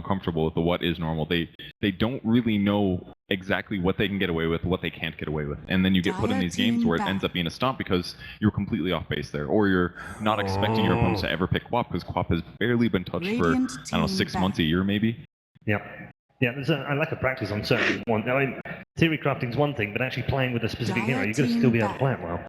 uncomfortable with the what is normal. They don't really know exactly what they can get away with, what they can't get away with. And then you get put in these games where it ends up being a stomp because you're completely off base there. Or you're not expecting your opponents to ever pick QoP because QoP has barely been touched for, I don't know, 6 months, a year maybe. Yeah. Yeah, I lack of practice on certain one. I mean, theory crafting's one thing, but actually playing with a specific hero, you're going to still be able to play it well.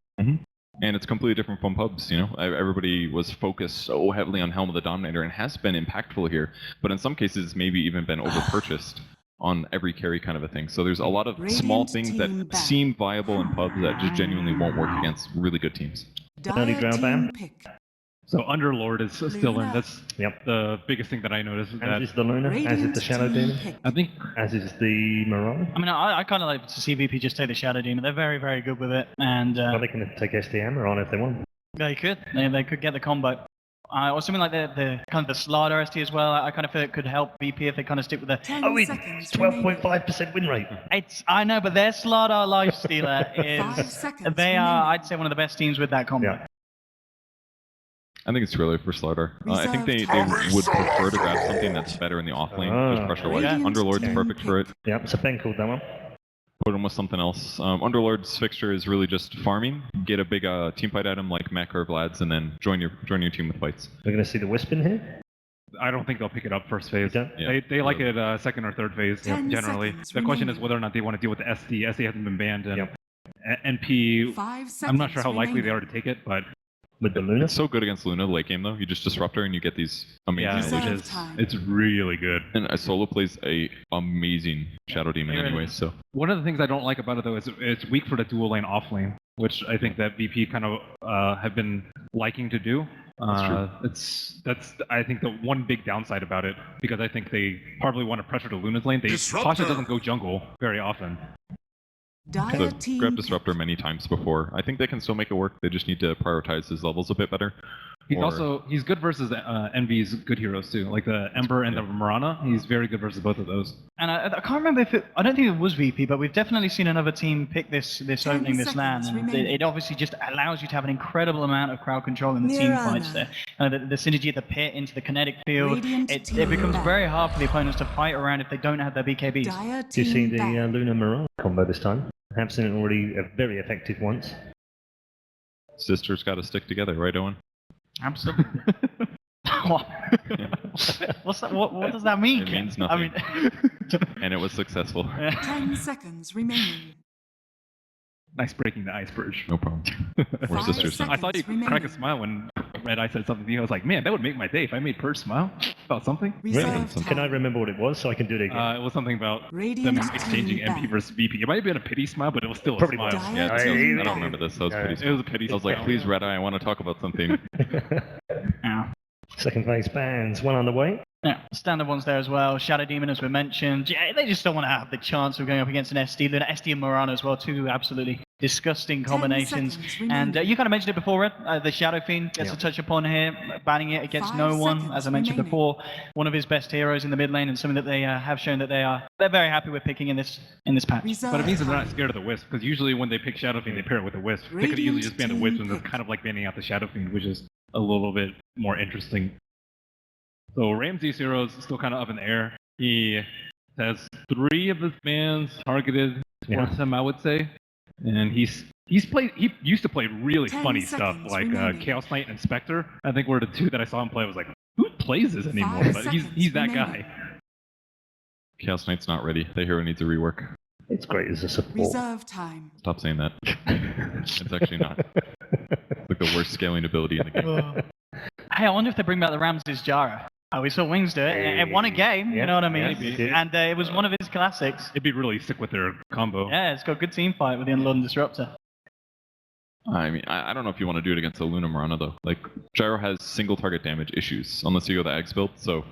And it's completely different from pubs, you know? Everybody was focused so heavily on Helm of the Dominator and has been impactful here, but in some cases maybe even been over-purchased on every carry kind of a thing. So there's a lot of small things that seem viable in pubs that just genuinely won't work against really good teams. Early Drow ban. So Underlord is still in. That's the biggest thing that I noticed. As is the Luna, as is the Shadow Demon. I think. As is the Marauder. I mean, I kind of like to see VP just take the Shadow Demon. They're very, very good with it. And well, they can take SDM or on if they want. They could. They could get the combo. Or something like the kind of the Slark ST as well. I kind of feel it could help VP if they kind of stick with the. Oh, it's 12.5% win rate. I know, but their Slark Lifestealer is. They are, I'd say, one of the best teams with that combo. Yeah. I think it's really for Slaughter. I think they would prefer to grab something that's better in the off lane, just pressure-wise. Yeah. Underlord's perfect for it. Yeah, it's a Ben called that one. Put him with something else. Underlord's fixture is really just farming, get a big team fight item like Mech or Vlad's, and then join your team with fights. We're going to see the Wisp in here? I don't think they'll pick it up first phase. Yeah. They like it second or third phase, generally. The question is whether or not they want to deal with the SD. SD hasn't been banned, and NP, I'm not sure how likely they are to take it, but... With the Luna? It's so good against Luna late game though. You just disrupt her and you get these amazing illusions. It's really good. And a solo plays a amazing Shadow Demon anyway. So one of the things I don't like about it though is it's weak for the dual lane off lane, which I think that VP kind of have been liking to do. That's I think the one big downside about it, because I think they probably want to pressure to Luna's lane. Pasha doesn't go jungle very often. They've grabbed Disruptor many times before. I think they can still make it work. They just need to prioritize his levels a bit better. He's good versus Envy's good heroes too, like the Ember and the Marana. He's very good versus both of those. And I can't remember if I don't think it was VP, but we've definitely seen another team pick this opening, this LAN, and it obviously just allows you to have an incredible amount of crowd control in the team fights there. The synergy of the pit into the kinetic field, it becomes very hard for the opponents to fight around if they don't have their BKBs. Do you see the Luna Marana combo this time? I have seen it already very effective once. Sisters got to stick together, right, Owen? Absolutely. What's that? What does that mean? It means nothing. I mean, and it was successful. 10 seconds remaining. Nice breaking the ice, Purge. No problem. We're sisters. I thought you'd crack a smile when Red Eye said something to you. I was like, man, that would make my day if I made Purge smile about something. Really? Can I remember what it was so I can do it again? It was something about them exchanging MP versus VP. It might have been a pity smile, but it was still Probably a smile. Yeah, I don't remember this. That was pity. It was a pity. I was like, please, Red Eye, I want to talk about something. Second phase bans, one on the way. Yeah, standard ones there as well. Shadow Demon, as we mentioned. Yeah, they just don't want to have the chance of going up against an SD. Then SD and Morana as well, two absolutely disgusting combinations. And you kind of mentioned it before, Red. The Shadow Fiend gets a touch upon here, banning it against no one, as I mentioned before. One of his best heroes in the mid lane, and something that they have shown that they're very happy with picking in this patch. But it means that they're not scared of the Wisp, because usually when they pick Shadow Fiend, they pair it with a Wisp. They could easily just ban the Wisp, and it's kind of like banning out the Shadow Fiend, which is a little bit more interesting. So Ramsey's hero is still kind of up in the air. He has 3 of his bans targeted towards him, I would say. And he used to play really funny stuff like Chaos Knight and Spectre. I think were the 2 that I saw him play. I was like, who plays this anymore? But he's that guy. Chaos Knight's not ready. The hero needs a rework. It's great as a support. Reserve time. Stop saying that. It's actually not. It's like the worst scaling ability in the game. Hey, I wonder if they bring back the Ramses Jara. Oh, we saw Wings do it. It won a game, you know what I mean? And it was one of his classics. It'd be really sick with their combo. Yeah, it's got a good team fight with the Unload and Disruptor. I mean, I don't know if you want to do it against the Luna Marana, though. Like, Gyro has single target damage issues, unless you go the Eggs build, so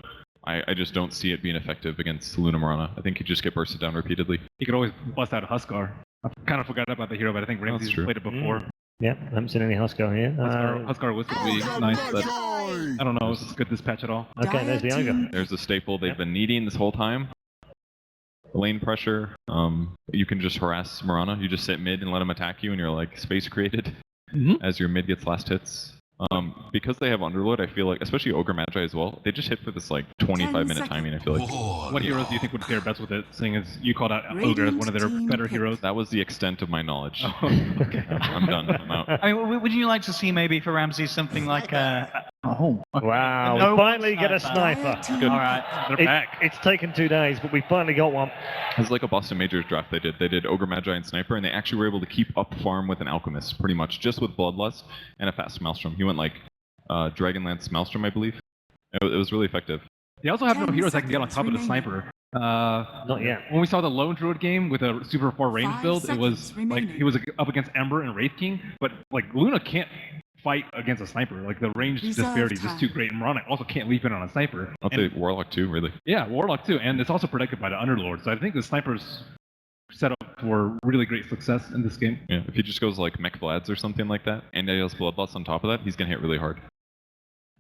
I just don't see it being effective against Luna Marana. I think he'd just get bursted down repeatedly. He could always bust out a Huskar. I kind of forgot about the hero, but I think Ramsey's played it before. Yeah, I haven't seen any Huskar here. Huskar Wisp would be nice, but I don't know if it's good this patch at all. Okay, there's the Ogre. There's the staple they've been needing this whole time. Lane pressure. You can just harass Marana. You just sit mid and let him attack you, and you're like space created as your mid gets last hits. Because they have Underlord, I feel like, especially Ogre Magi as well, they just hit for this like 25-minute timing, I feel like. What heroes do you think would fare best with it, seeing as you called out Ogre as one of their better heroes? That was the extent of my knowledge. Oh, okay. I'm done. I'm out. I mean, would you like to see maybe for Ramsey something like oh, okay. Wow, No we finally get a sniper. sniper. All right. They're back. It's taken 2 days, but we finally got one. It was like a Boston Majors draft they did. They did Ogre Magi and Sniper, and they actually were able to keep up farm with an Alchemist, pretty much, just with Bloodlust and a fast Maelstrom. He went like Dragonlance Maelstrom, I believe. It was really effective. They also have no heroes that can get on top of the sniper. Not yet. When we saw the Lone Druid game with a Super 4 range build, it was like he was up against Ember and Wraith King, but like Luna can't fight against a sniper. Like the range disparity is just too great, and Morana also can't leap in on a sniper. I'll say Warlock too, really. Yeah, Warlock too, and it's also protected by the Underlord. So I think the sniper's set up for really great success in this game. Yeah, if he just goes like Mech Vlads or something like that, and he has Bloodlust on top of that, he's gonna hit really hard.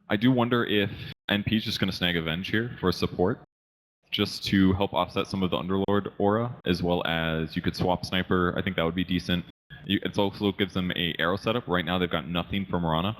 I do wonder if NP's just gonna snag Avenge here for support, just to help offset some of the Underlord aura, as well as you could swap Sniper. I think that would be decent. It also gives them a arrow setup. Right now they've got nothing for Morana.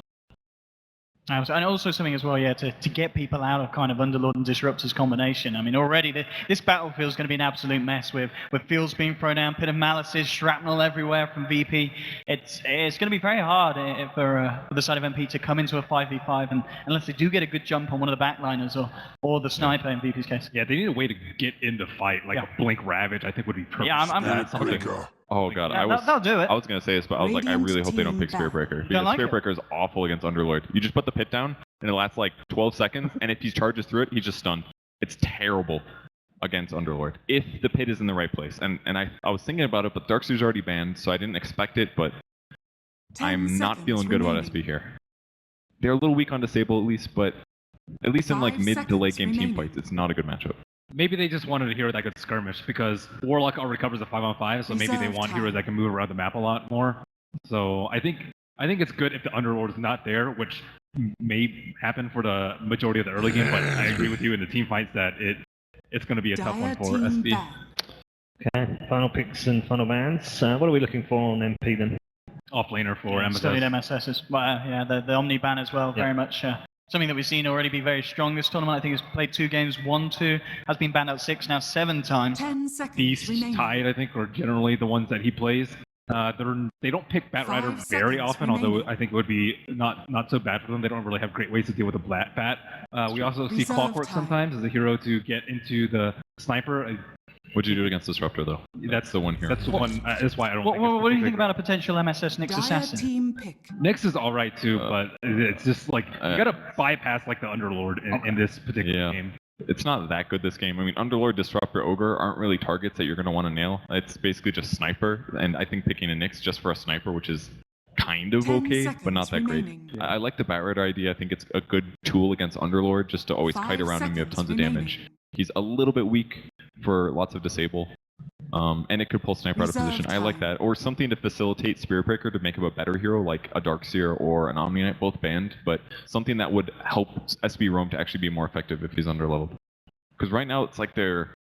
And also something as well, yeah, to get people out of kind of Underlord and Disruptor's combination. I mean, already this battlefield is going to be an absolute mess with fields being thrown down, Pit of Malices, shrapnel everywhere from VP. It's going to be very hard for the side of MP to come into a 5v5, and unless they do get a good jump on one of the backliners or the sniper in VP's case. Yeah, they need a way to get into fight, like a Blink Ravage, I think would be perfect. Yeah, I'm something. Oh god, they'll do it. I was gonna say this, but I was like, I really hope they don't pick Spirit Breaker, because like Spirit Breaker is awful against Underlord. You just put the pit down, and it lasts like 12 seconds, and if he charges through it, he's just stunned. It's terrible against Underlord, if the pit is in the right place. And I was thinking about it, but Darkseer's already banned, so I didn't expect it, but I'm not feeling good about SB here. They're a little weak on Disable at least, but at least in like mid to late game team fights, it's not a good matchup. Maybe they just wanted a hero that could skirmish, because Warlock already covers the 5-on-5, so maybe they want heroes that can move around the map a lot more. So I think it's good if the Underlord is not there, which may happen for the majority of the early game, but I agree with you in the team fights that it's going to be a tough one for SB. Okay, final picks and final bans. What are we looking for on MP then? Offlaner for MSS. Studied MSSs. Well, yeah, the Omni ban as well, very much. Something that we've seen already be very strong this tournament. I think he's played 2 games, won 2, has been banned out 6, now 7 times. 10 seconds Beast, remaining. Tide, I think, are generally the ones that he plays. They don't pick Batrider very often, although I think it would be not so bad for them. They don't really have great ways to deal with the Bat. We also see Clockwork sometimes as a hero to get into the Sniper. What'd you do against Disruptor though? That's the one here. That's the one. That's why I don't. What do you think about a potential MSS Nyx Assassin? Team pick. Nyx is all right too, but it's just like you gotta bypass like the Underlord in this particular game. It's not that good this game. I mean, Underlord, Disruptor, Ogre aren't really targets that you're going to want to nail. It's basically just Sniper, and I think picking a Nyx just for a Sniper, which is kind of okay, but not that great. Yeah. I like the Batrider idea. I think it's a good tool against Underlord, just to always kite around him. You have tons of damage. He's a little bit weak for lots of Disable. And it could pull Sniper out of position. I like that. Or something to facilitate Spirit Breaker to make him a better hero, like a Darkseer or an Omni Knight, both banned, but something that would help SB Roam to actually be more effective if he's underleveled. Because right now it's like their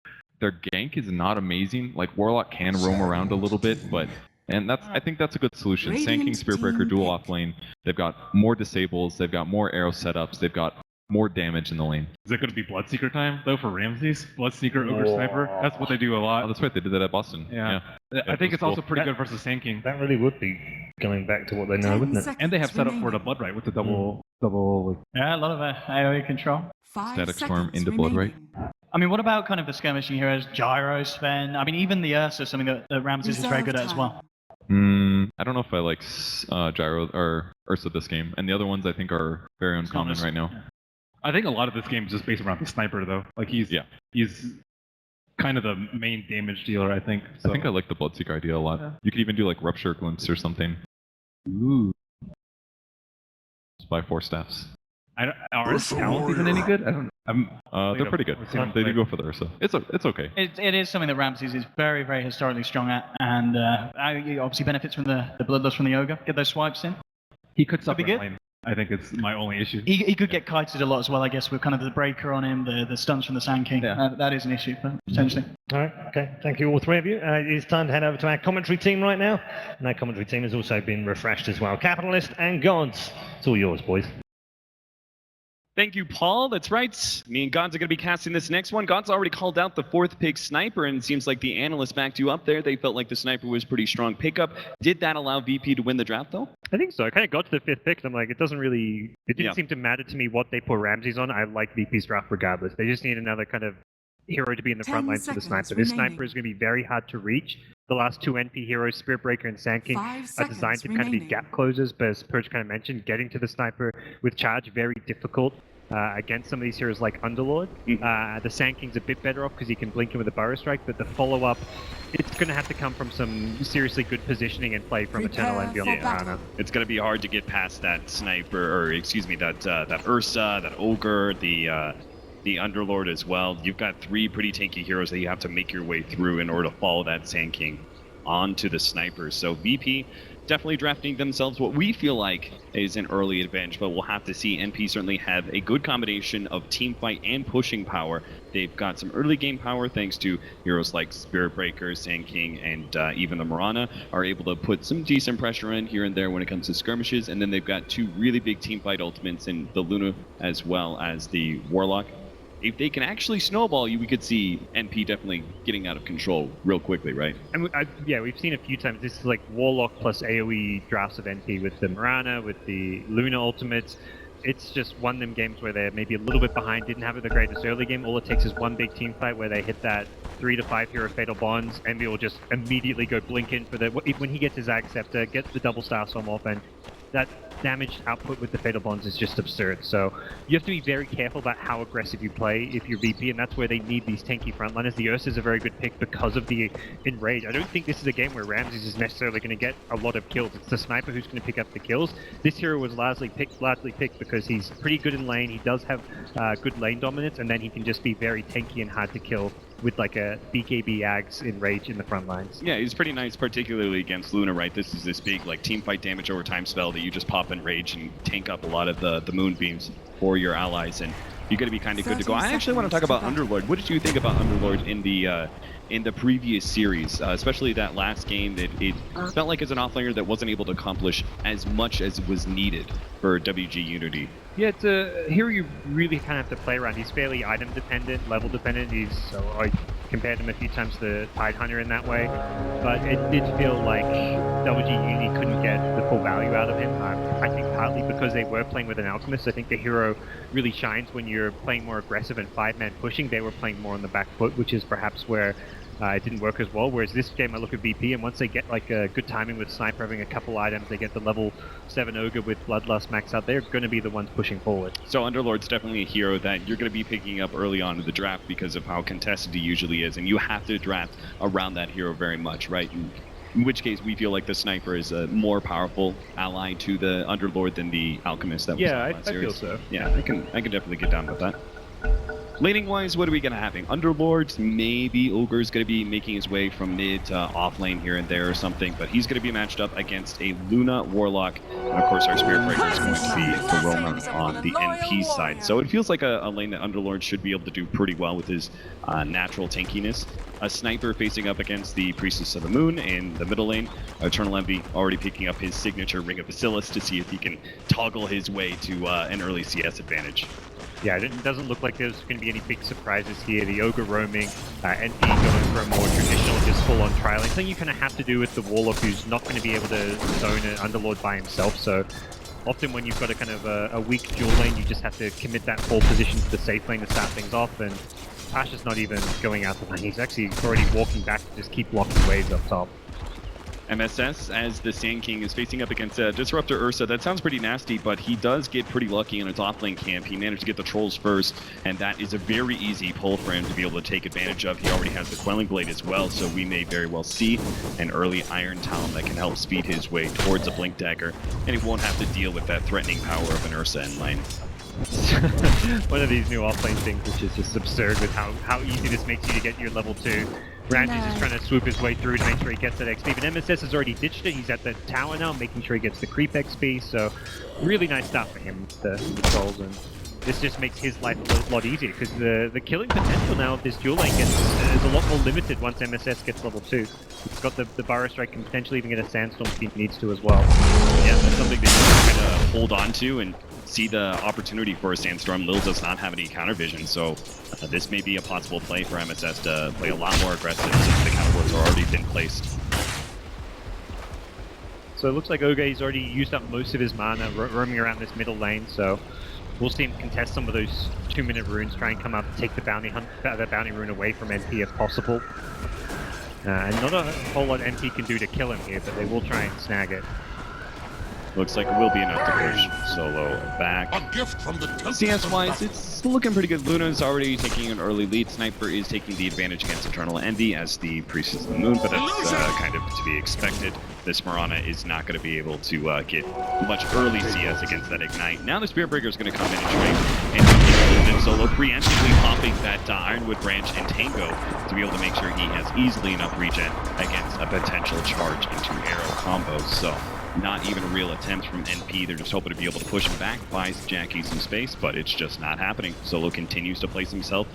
gank is not amazing. Like Warlock can roam around a little bit, I think that's a good solution. Sanking Spirit Breaker dual off lane. They've got more disables, they've got more arrow setups, they've got more damage in the lane. Is it going to be Bloodseeker time, though, for Ramses? Bloodseeker over Sniper? That's what they do a lot. Oh, that's right, they did that at Boston. Yeah. I think it's also pretty good versus Sanking. That really would be going back to what they know, wouldn't it? And they have set up for the Blood Right with the double. Yeah, a lot of AoE control. Static Storm into Blood Right. I mean, what about kind of the skirmishing heroes? Gyro, Sven. I mean, even the Ursa, something that Ramses is very good at as well. I don't know if I like Gyro or Ursa this game, and the other ones I think are very uncommon right now. I think a lot of this game is just based around the Sniper, though. Like he's kind of the main damage dealer, I think. So. I think I like the Bloodseeker idea a lot. Yeah. You could even do like Rupture Glimpse or something. Ooh. Just buy 4 staffs. Are his talents even any good? They're pretty good. They do go for the Ursa. It's okay. It is something that Ramses is very, very historically strong at, and he obviously benefits from the Bloodlust from the Ogre. Get those swipes in. He could suffer be good. lane. I think it's my only issue. He could get kited a lot as well, I guess, with kind of the breaker on him, the stuns from the Sand King. Yeah. That is an issue, potentially. All right, okay. Thank you, all three of you. It's time to head over to our commentary team right now. And our commentary team has also been refreshed as well. Capitalist and Gods. It's all yours, boys. Thank you, Paul. That's right. Me and Gods are going to be casting this next one. Gods already called out the 4th pick Sniper, and it seems like the analysts backed you up there. They felt like the Sniper was pretty strong pickup. Did that allow VP to win the draft, though? I think so. I kind of got to the 5th pick, and I'm like, it didn't seem to matter to me what they put Ramses on. I like VP's draft regardless. They just need another kind of hero to be in the 10 front lines for the seconds Sniper. This remaining. Sniper is going to be very hard to reach. The last 2 NP heroes, Spirit Breaker and Sand King, 5 are designed seconds to kind of be remaining. gap closers, but as Pudge kind of mentioned, getting to the Sniper with charge, very difficult. Against some of these heroes like Underlord. The Sand King's a bit better off because he can blink in with a Burrow Strike, but the follow-up, it's going to have to come from some seriously good positioning and play from Eternal Prepare Envy on for the battle. Arana. It's going to be hard to get past that Sniper, or excuse me, that Ursa, that Ogre, the Underlord as well. You've got 3 pretty tanky heroes that you have to make your way through in order to follow that Sand King onto the Sniper. So VP definitely drafting themselves what we feel like is an early advantage, but we'll have to see. NP certainly have a good combination of team fight and pushing power. They've got some early game power thanks to heroes like Spirit Breaker, Sand King, and even the Muerta are able to put some decent pressure in here and there when it comes to skirmishes. And then they've got 2 really big team fight ultimates in the Luna as well as the Warlock. If they can actually snowball you, we could see NP definitely getting out of control real quickly, right? And yeah, we've seen a few times. This is like Warlock plus AoE drafts of NP with the Muerta, with the Luna ultimates. It's just one of them games where they're maybe a little bit behind, didn't have the greatest early game. All it takes is one big team fight where they hit that 3 to 5 hero fatal bonds. Envy will just immediately go blink in for the when he gets his Ag Scepter, gets the double star storm off, and that damage output with the fatal bonds is just absurd. So you have to be very careful about how aggressive you play if you're VP, and that's where they need these tanky frontliners. The Ursa is a very good pick because of the enrage. I don't think this is a game where Ramses is necessarily going to get a lot of kills. It's the Sniper who's going to pick up the kills. This hero was largely picked because he's pretty good in lane. He does have good lane dominance, and then he can just be very tanky and hard to kill with like a BKB Ags in rage in the front lines. Yeah, he's pretty nice, particularly against Luna, right? This is this big like team fight damage over time spell that you just pop in rage and tank up a lot of the moonbeams for your allies, and you're going to be kind of good to go. I actually want to talk about Underlord. What did you think about Underlord in the previous series, especially that last game? That it felt like as an offlaner that wasn't able to accomplish as much as was needed for WG Unity. Yeah, it's a hero you really kind of have to play around. He's fairly item dependent, level dependent. I compared him a few times to the Tide Hunter in that way, but it did feel like WG Unity couldn't get the full value out of him. I think partly because they were playing with an Alchemist. I think the hero really shines when you're playing more aggressive and 5-man pushing. They were playing more on the back foot, which is perhaps where it didn't work as well. Whereas this game, I look at VP, and once they get like a good timing with Sniper having a couple items, they get the level 7 Ogre with Bloodlust max out, they're going to be the ones pushing forward. So Underlord's definitely a hero that you're going to be picking up early on in the draft because of how contested he usually is, and you have to draft around that hero very much, right? In which case, we feel like the Sniper is a more powerful ally to the Underlord than the Alchemist that was in the last I series. feel so. Yeah, I can definitely get down with that. Laning-wise, what are we going to have? Underlords, maybe Ogre's going to be making his way from mid to off lane here and there or something, but he's going to be matched up against a Luna Warlock, and of course our Spirit Breaker is going to be the Roma on the NP side. So it feels like a lane that Underlord should be able to do pretty well with his natural tankiness. A Sniper facing up against the Priestess of the Moon in the middle lane. Eternal Envy already picking up his signature Ring of Faceless to see if he can toggle his way to an early CS advantage. Yeah, it doesn't look like there's going to be any big surprises here. The Ogre roaming, NP going for a more traditional, just full-on trialing. Something you kind of have to do with the Warlock, who's not going to be able to zone an Underlord by himself. So often when you've got a kind of a weak dual lane, you just have to commit that full position to the safe lane to start things off. And Pasha's not even going out the lane. He's actually already walking back to just keep blocking waves up top. MSS, as the Sand King, is facing up against Disruptor Ursa. That sounds pretty nasty, but he does get pretty lucky in his offlane camp. He managed to get the trolls first, and that is a very easy pull for him to be able to take advantage of. He already has the Quelling Blade as well, so we may very well see an early Iron Talon that can help speed his way towards a Blink Dagger, and he won't have to deal with that threatening power of an Ursa in lane. One of these new offlane things which is just absurd with how easy this makes you to get your level 2. Ramsey's just trying to swoop his way through to make sure he gets that XP, but MSS has already ditched it. He's at the tower now, making sure he gets the creep XP, so really nice stuff for him with the trolls, and this just makes his life a lot easier, because the killing potential now of this dual lane is a lot more limited once MSS gets level 2. He's got the Burrow Strike, can potentially even get a Sandstorm if he needs to as well. Yeah, that's something that you can kind of hold on to and see the opportunity for a Sandstorm. Lil does not have any counter vision, so this may be a possible play for MSS to play a lot more aggressive since the counter wards are already been placed. So it looks like Oge's already used up most of his mana roaming around this middle lane, so we'll see him contest some of those 2-minute runes, try and come up and take the bounty rune away from NP if possible. And not a whole lot NP can do to kill him here, but they will try and snag it. Looks like it will be enough to push Solo back. A gift from the temple. CS-wise, it's looking pretty good. Luna's already taking an early lead. Sniper is taking the advantage against Eternal Envy as the Priestess of the Moon, but that's kind of to be expected. This Mirana is not going to be able to get much early CS against that Ignite. Now the Spirit Breaker is going to come in and trade, and Solo preemptively popping that Ironwood Branch and Tango to be able to make sure he has easily enough regen against a potential charge into arrow combos. So not even a real attempt from NP. They're just hoping to be able to push him back, buys Jackie some space, but it's just not happening. Solo continues to place himself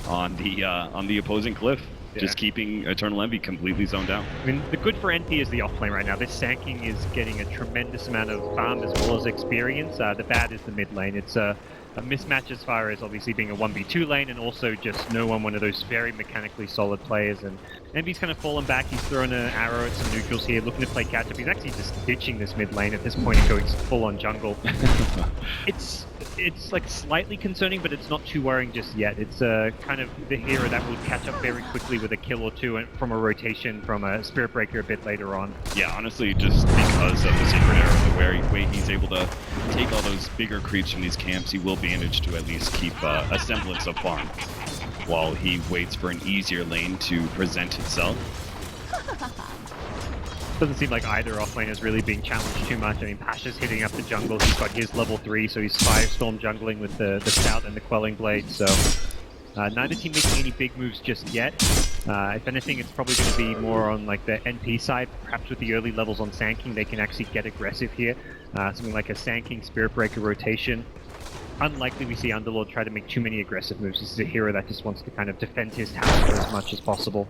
on the opposing cliff, just keeping Eternal Envy completely zoned out. I mean, the good for NP is the off-lane right now. This Sanking is getting a tremendous amount of farm as well as experience. The bad is the mid lane. It's a mismatch as far as obviously being a 1v2 lane, and also just no one of those very mechanically solid players. And NP's kind of fallen back. He's throwing an arrow at some neutrals here, looking to play catch-up. He's actually just ditching this mid lane at this point and going full-on jungle. It's like slightly concerning, but it's not too worrying just yet. It's kind of the hero that will catch up very quickly with a kill or two from a rotation from a Spirit Breaker a bit later on. Yeah, honestly, just because of the Sacred Arrow, the way he's able to take all those bigger creeps from these camps, he will manage to at least keep a semblance of farm while he waits for an easier lane to present itself. Doesn't seem like either offlane is really being challenged too much. I mean, Pasha's hitting up the jungle. He's got his level 3, so he's Firestorm jungling with the Stout and the Quelling Blade. So neither team making any big moves just yet. If anything, it's probably going to be more on like the NP side. Perhaps with the early levels on Sanking, they can actually get aggressive here. Something like a Sanking Spirit Breaker rotation. Unlikely we see Underlord try to make too many aggressive moves. This is a hero that just wants to kind of defend his tower for as much as possible.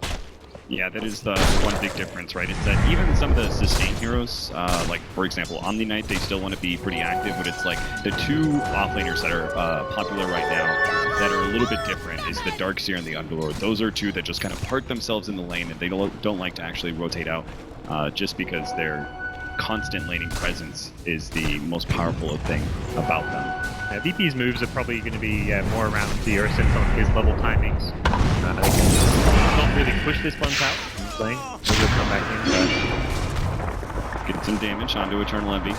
Yeah, that is the one big difference, right? It's that even some of the sustain heroes, like for example Omni Knight, they still want to be pretty active, but it's like the two offlaners that are popular right now that are a little bit different is the Darkseer and the Underlord. Those are two that just kind of park themselves in the lane, and they don't like to actually rotate out, just because their constant laning presence is the most powerful thing about them. VP's moves are probably going to be more around the Ursins on his level timings. They can not really push this one out in this lane. Maybe he'll come back in, Get some damage onto Eternal Envy.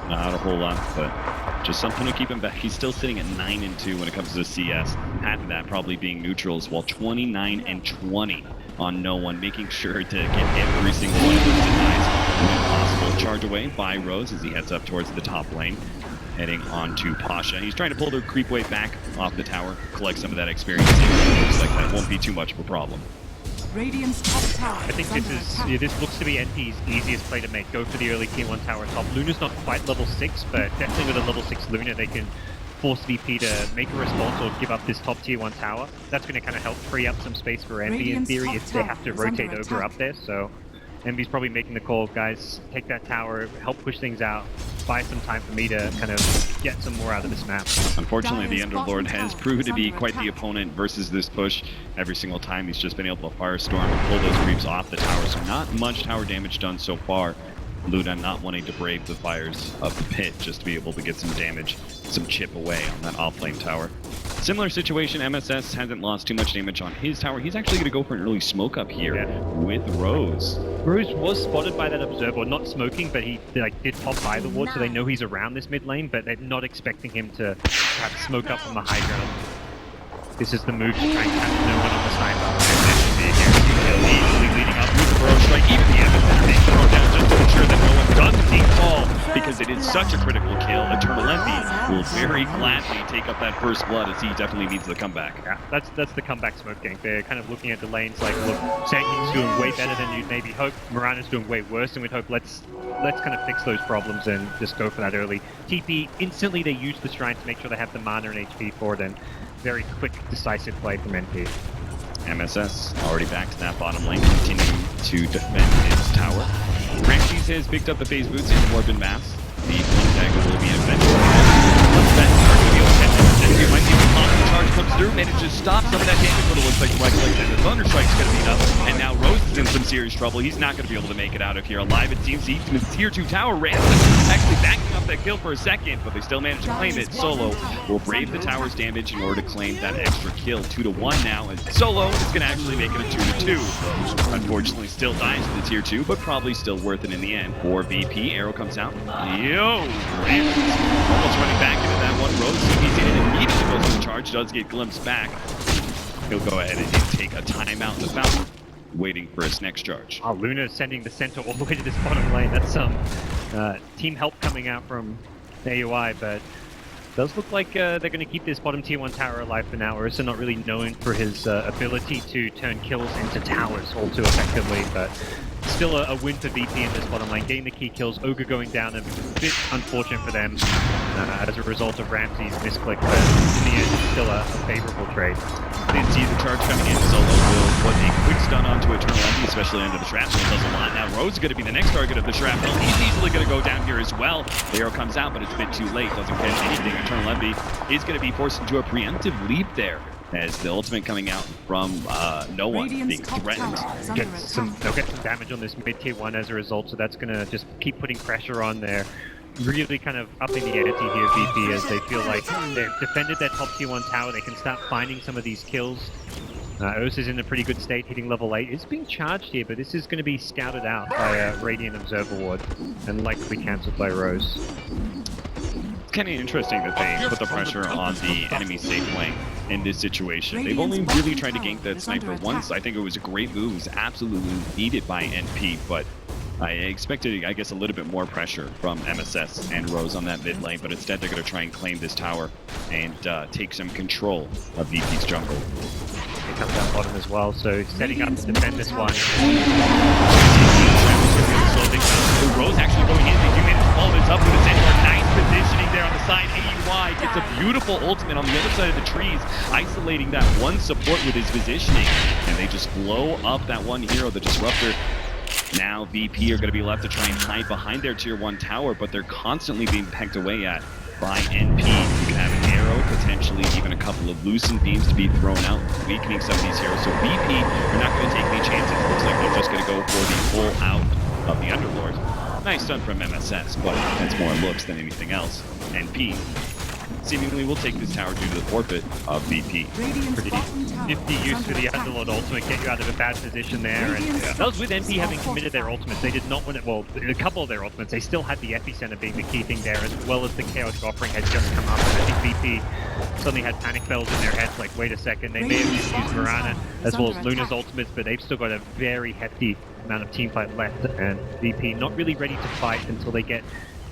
Not a whole lot, but just something to keep him back. He's still sitting at 9-2 when it comes to CS. Half of that probably being neutrals, while 29-20 on no one, making sure to get every single one of those denies when possible. Charge away by Rose as he heads up towards the top lane, heading on to Pasha. He's trying to pull the creep wave back off the tower, collect some of that experience. It looks like that won't be too much of a problem. Radiant's top tower. I think this looks to be NP's easiest play to make. Go for the early tier 1 tower top. Luna's not quite level 6, but definitely with a level 6 Luna, they can force VP to make a response or give up this top tier 1 tower. That's going to kind of help free up some space for NP in theory if they have to rotate Ogre up there. So NP's probably making the call, guys, take that tower, help push things out, buy some time for me to kind of get some more out of this map. Unfortunately, the Underlord has proved to be quite the opponent versus this push. Every single time he's just been able to Firestorm and pull those creeps off the tower, so not much tower damage done so far. Luna not wanting to brave the fires of the pit just to be able to get some damage, some chip away on that offlane tower. Similar situation, MSS hasn't lost too much damage on his tower. He's actually going to go for an early smoke up here with Rose. Rose was spotted by that observer, not smoking, but he did pop by the ward, so they know he's around this mid lane, but they're not expecting him to have smoke up on the high ground. This is the move to try and catch no one on the side. And this should be a guaranteed kill easily leading up with Burrow Strike, even the Amethyst being thrown down just to ensure that no one doesn't need fall, because it is such a critical kill. Eternal Envy will very gladly take up that first blood as he definitely needs the comeback. Yeah, that's the comeback smoke game. They're kind of looking at the lanes like, look, Sanking's doing way better than you'd maybe hope. Morana's doing way worse than we'd hope. Let's kind of fix those problems and just go for that early. TP, instantly they use the Shrine to make sure they have the mana and HP for it, and very quick, decisive play from NP. MSS already back to that bottom lane, continuing to defend his tower. Ramses has picked up the phase boots in Morbid Mass. The contact will be you might see the constant charge comes through, manages to stop some of that damage, but it looks like the Thunder Strike's going to beat up, and now Rose is in some serious trouble. He's not going to be able to make it out of here alive. It seems he's in the tier 2 tower. Ramses actually backing up that kill for a second, but they still manage to claim it. Solo will brave the tower's damage in order to claim that extra kill. 2-1 now, and Solo is going to actually make it a 2-2. Unfortunately, still dies to the tier 2, but probably still worth it in the end. For VP, arrow comes out. Yo! Ramses almost running back into that one. Rose, he's in it immediately goes to the charge, does get glimpsed back. He'll go ahead and take a timeout in the fountain, waiting for his next charge. Oh, Luna sending the center all the way to this bottom lane. That's some team help coming out from AUI, but does look like they're going to keep this bottom tier 1 tower alive for now. Ursa not really known for his ability to turn kills into towers all too effectively, but still a win for VP in this bottom lane. Getting the key kills, Ogre going down a bit unfortunate for them as a result of Ramsey's misclick, but in the end it's still a favourable trade. Didn't see the charge coming in. Solo will put a quick stun onto Eternal Envy, especially under the shrapnel. Does a lot. Now Rose is going to be the next target of the shrapnel. He's easily going to go down here as well. The arrow comes out, but it's a bit too late. Doesn't catch anything. Eternal Envy is going to be forced into a preemptive leap there, as the ultimate coming out from no one being threatened. They'll get some damage on this mid tier 1 as a result, so that's going to just keep putting pressure on there. Really kind of upping the ante here, VP, as they feel like they've defended their top tier 1 tower. They can start finding some of these kills. Ursa's in a pretty good state, hitting level 8. It's being charged here, but this is going to be scouted out by a Radiant Observer Ward, and likely cancelled by Rose. It's kind of interesting that they put the pressure on the enemy safe lane in this situation. They've only really tried to gank that sniper once. I think it was a great move. It was absolutely needed by NP, but I expected, I guess, a little bit more pressure from MSS and Rose on that mid lane, but instead they're going to try and claim this tower and take some control of VP's jungle. It comes down bottom as well, so setting up to defend this one. Rose actually going in, they do manage to follow this up with a center. Nice positioning there on the side. AUI gets a beautiful ultimate on the other side of the trees, isolating that one support with his positioning, and they just blow up that one hero, the Disruptor. Now VP are going to be left to try and hide behind their tier 1 tower, but they're constantly being pecked away at by NP. You can have an arrow, potentially even a couple of loosened beams to be thrown out, weakening some of these heroes. So VP are not going to take any chances. It looks like they're just going to go for the full out of the Underlord. Nice stun from MSS, but that's more looks than anything else. NP seemingly will take this tower due to the forfeit of VP. Pretty nifty use for the Underlord ultimate, get you out of a bad position there, and that was with NP having committed their ultimates. They did not win it, well, a couple of their ultimates, they still had the epicenter being the key thing there, as well as the chaotic offering had just come up, and I think VP suddenly had panic bells in their heads, like, wait a second, they may have just used Morana as well as Luna's ultimates, but they've still got a very hefty amount of teamfight left, and VP not really ready to fight until they get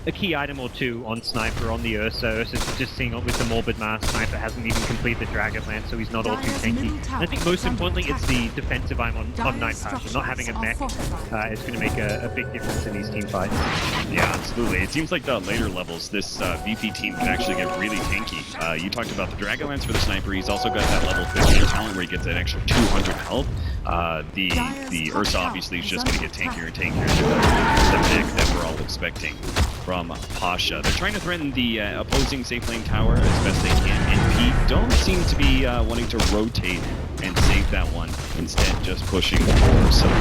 a key item or two on Sniper, on the Ursa. Ursa's just seeing it with the Morbid Mass. Sniper hasn't even completed the Dragonlance, so he's not all too tanky. And I think most importantly, it's the defensive item on Night Passion. Not having a mech is going to make a big difference in these team fights. Yeah, absolutely. It seems like the later levels, this VP team can actually get really tanky. You talked about the Dragonlance for the Sniper. He's also got that level 50 talent where he gets an extra 200 health. The Ursa obviously is just going to get tankier and tankier. The pick that we're all expecting from Pasha. They're trying to threaten the opposing safe lane tower as best they can. NP don't seem to be wanting to rotate and save that one. Instead, just pushing for some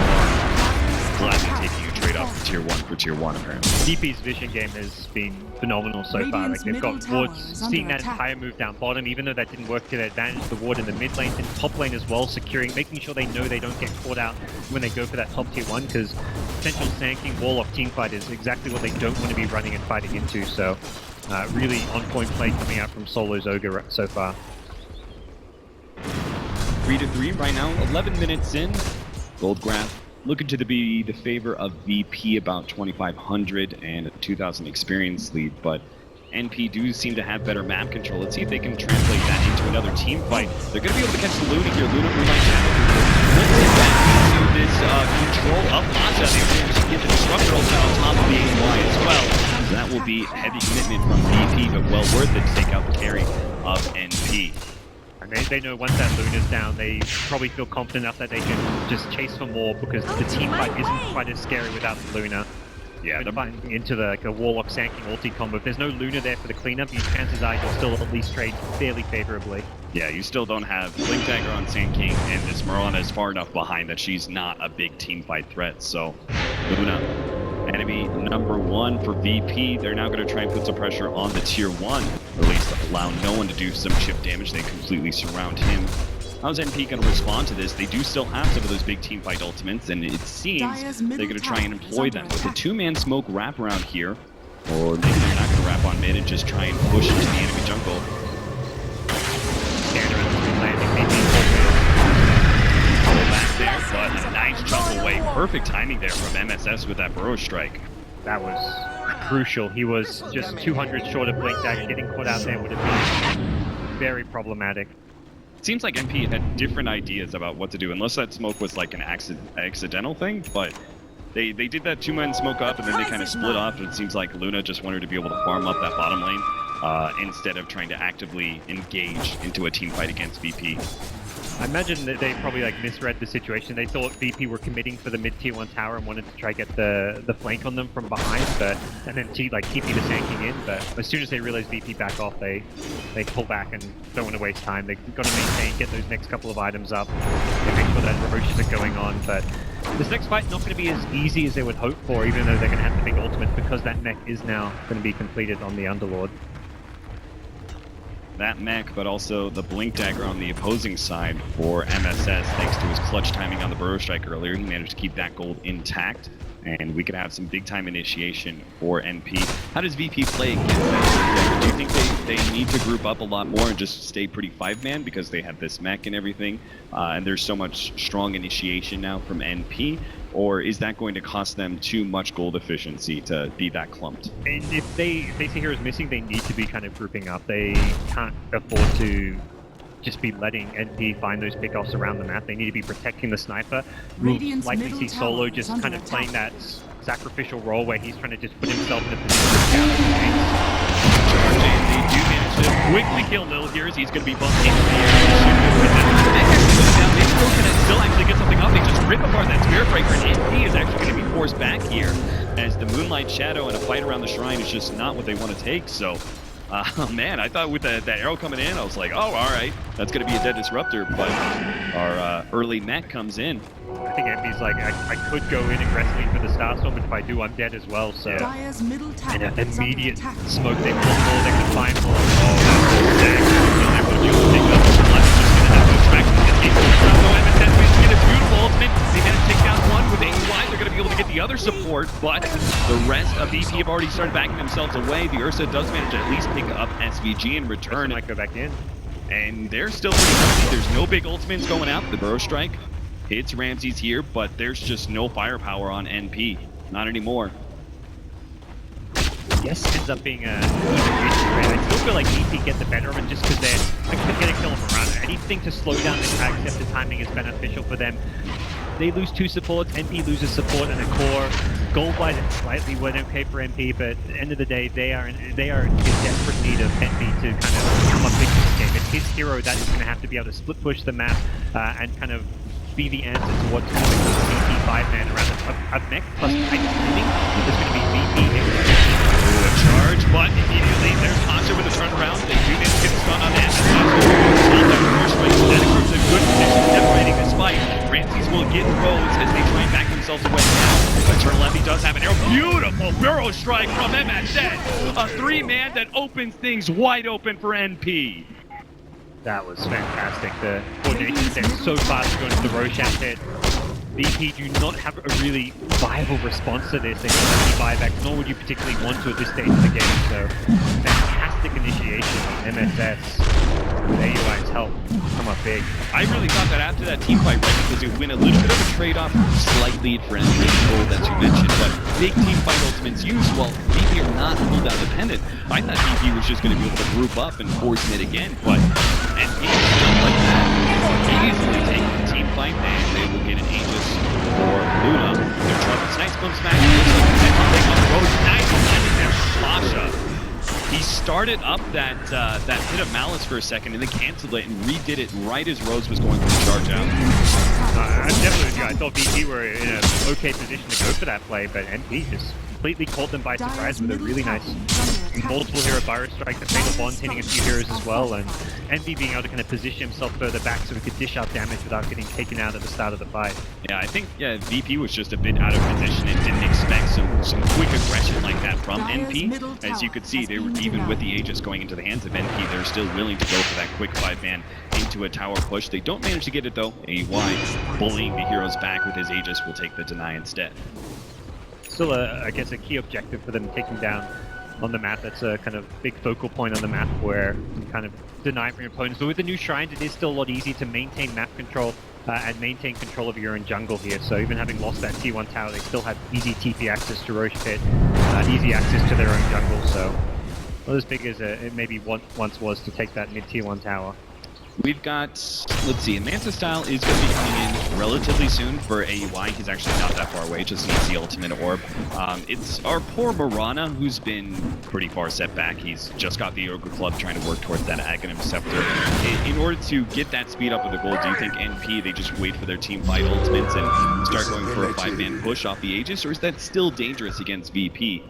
gladly taking a trade off for tier 1 for tier 1 apparently. DP's vision game has been phenomenal so far. Like, they've got wards, seeing that entire move down bottom, even though that didn't work to their advantage, the ward in the mid lane and top lane as well, securing, making sure they know they don't get caught out when they go for that top tier 1, because potential sanking Warlock teamfight is exactly what they don't want to be running and fighting into, so really on point play coming out from Solo's Ogre so far. 3-3 right now, 11 minutes in. Gold graph looking to be the favor of VP, about 2,500 and a 2,000 experience lead, but NP do seem to have better map control. Let's see if they can translate that into another team fight. They're going to be able to catch the Luna here. Luna might flip it back into this control of Masa. They were able to get the Disruptor ult on top of the AY as well. That will be heavy commitment from VP, but well worth it to take out the carry of NP. And they know once that Luna's down, they probably feel confident enough that they can just chase for more because the team fight isn't quite as scary without the Luna. Yeah, they're fighting into the Warlock Sand King ulti combo. If there's no Luna there for the cleanup, chances are you'll still at least trade fairly favorably. Yeah, you still don't have Blink Dagger on Sand King, and this Muerta is far enough behind that she's not a big team fight threat. So, Luna, enemy number 1 for VP. They're now going to try and put some pressure on the tier 1, or at least allow no one to do some chip damage. They completely surround him. How's NP going to respond to this? They do still have some of those big team fight ultimates, and it seems they're going to try and employ them with a 2-man smoke wraparound here, or maybe they're not going to wrap on mid and just try and push into the enemy jungle. Stand around the landing, maybe pull back there, but a nice jump away. Perfect timing there from MSS with that Burrow Strike. that was crucial. He was just 200 short of Blink Dagger. Getting caught out there would have been very problematic. Seems like MP had different ideas about what to do, unless that smoke was like an accidental thing, but they did that 2-man smoke up and then they kind of split off, and it seems like Luna just wanted to be able to farm up that bottom lane instead of trying to actively engage into a team fight against VP. I imagine that they probably misread the situation. They thought VP were committing for the mid-tier 1 tower and wanted to try get the flank on them from behind, and then keep either sanking in. But as soon as they realize VP back off, they pull back and don't want to waste time. They've got to maintain, get those next couple of items up, and make sure that roaches are going on. But this next fight's not going to be as easy as they would hope for, even though they're going to have the big ultimate, because that mech is now going to be completed on the Underlord. That mech, but also the Blink Dagger on the opposing side for MSS, thanks to his clutch timing on the Burrow Strike earlier. He managed to keep that gold intact, and we could have some big-time initiation for NP. How does VP play against that? Do you think they need to group up a lot more and just stay pretty 5-man because they have this mech and everything, and there's so much strong initiation now from NP? Or is that going to cost them too much gold efficiency to be that clumped? And if they see heroes missing, they need to be kind of grouping up. They can't afford to just be letting NP find those pickoffs around the map. They need to be protecting the sniper. We'll likely see Solo just kind of playing that sacrificial role where he's trying to just put himself in a position to scout the charge, and they do manage to quickly kill Lil here as he's going to be bumped into the air. Meepo can still actually get something off. They just rip apart that Spirit Breaker, and NP is actually going to be forced back here as the Moonlight Shadow and a fight around the shrine is just not what they want to take. So, man, I thought with that arrow coming in, I was like, oh, all right, that's going to be a dead disruptor, but our early mech comes in. I think NP's like, I could go in aggressively for the Starstorm, but if I do, I'm dead as well, so... Dyer's middle tower an is under immediate attack. smoke, they want more, they can find more. Oh, that's sick. They're able to be able to pick up the left, just going to have no traction to get the so MSS managed to get a beautiful ultimate. They managed to take down one with AY. They're going to be able to get the other support, but the rest of VP have already started backing themselves away. The Ursa does manage to at least pick up SVG in return. Might go back in. And they're still pretty healthy. There's no big ultimates going out. The Burrow Strike hits Ramsey's here, but there's just no firepower on NP. Not anymore. Yes, ends up being a even issue. I still feel like VP get the better of it just because they're going to kill him around. Anything to slow down the attack except the timing is beneficial for them. They lose 2 supports, NP loses support and a core. Gold-wise, it's slightly went okay for NP, but at the end of the day, they are in desperate need of NP to kind of come up big in this game. It's his hero that is going to have to be able to split push the map and kind of be the answer to what's going to be VP 5-man around a mech plus tight timing. There's going to be VP a charge, but immediately there's Tasha with a turnaround. They do need to get the stun on that. That improves a good position separating this fight. Ramses will get Rose as they try and back themselves away now. Eternal Levy does have an arrow. Beautiful Burrow Strike from MSS. A 3-man that opens things wide open for NP. That was fantastic. The coordination there so fast going to the Roshan hit. VP do not have a really viable response to this. They don't have any buyback, nor would you particularly want to at this stage of the game. So, fantastic initiation from MSS. with AUI's help come up big. I really thought that after that team fight, right, because it would win a little bit of a trade-off, slight lead for Envy gold, as you mentioned, but big team fight ultimates used, well, VP are not cooldown dependent. I thought VP was just going to be able to group up and force mid again, but Envy just like that, easily taking the team fight, and they will get an Aegis for Luna. They're trying to nice glimpse back, and take on the road, nice landing there for Pasha. He started up that hit of Malice for a second and then canceled it and redid it right as Rose was going for the charge out. I'm definitely with you. I thought VP were in an okay position to go for that play, but NP just completely caught them by surprise with a really nice multiple hero Virus Strike, the Fatal Bond hitting a few heroes as well, and Envy being able to kind of position himself further back so he could dish out damage without getting taken out at the start of the fight. Yeah, I think VP was just a bit out of position and didn't expect some quick aggression like that from NP. As you could see, they were even with the Aegis going into the hands of NP, they're still willing to go for that quick 5-man into a tower push. They don't manage to get it though. AY bullying the heroes back with his Aegis will take the deny instead. Still, I guess, a key objective for them taking down on the map. That's a kind of big focal point on the map where you kind of deny from your opponents. But with the new shrines, it is still a lot easier to maintain map control and maintain control of your own jungle here. So even having lost that T1 tower, they still have easy TP access to Roche Pit, easy access to their own jungle. So not as big as it maybe once was to take that mid Tier 1 tower. We've got, let's see, Manta Style is going to be coming in relatively soon for AUI. He's actually not that far away, just needs the ultimate orb. It's our poor Mirana, who's been pretty far set back. He's just got the Ogre Club trying to work towards that Aghanim Scepter. In order to get that speed up with the goal, do you think NP, they just wait for their team fight ultimates and start going for a 5-man push off the Aegis, or is that still dangerous against VP?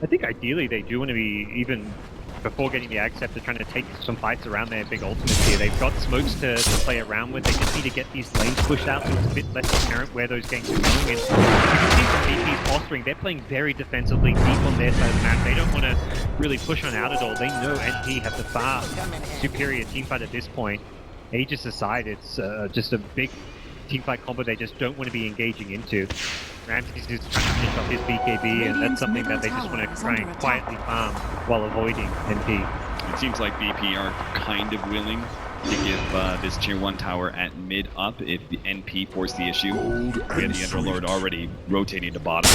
I think ideally they do want to be, even before getting the Ag Scepter, trying to take some fights around their big ultimates here. They've got smokes to play around with. They just need to get these lanes pushed out so it's a bit less apparent where those ganks are going. And you can see from VP's posturing, they're playing very defensively deep on their side of the map. They don't want to really push on out at all. They know NP have the far superior teamfight at this point. Aegis aside, it's just a big teamfight combo they just don't want to be engaging into. Ramsey's just trying to finish off his BKB, and that's something that they just want to try and quietly farm while avoiding NP. It seems like VP are kind of willing to give this Tier 1 tower at mid up if the NP force the issue. We have the Underlord already rotating to bottom.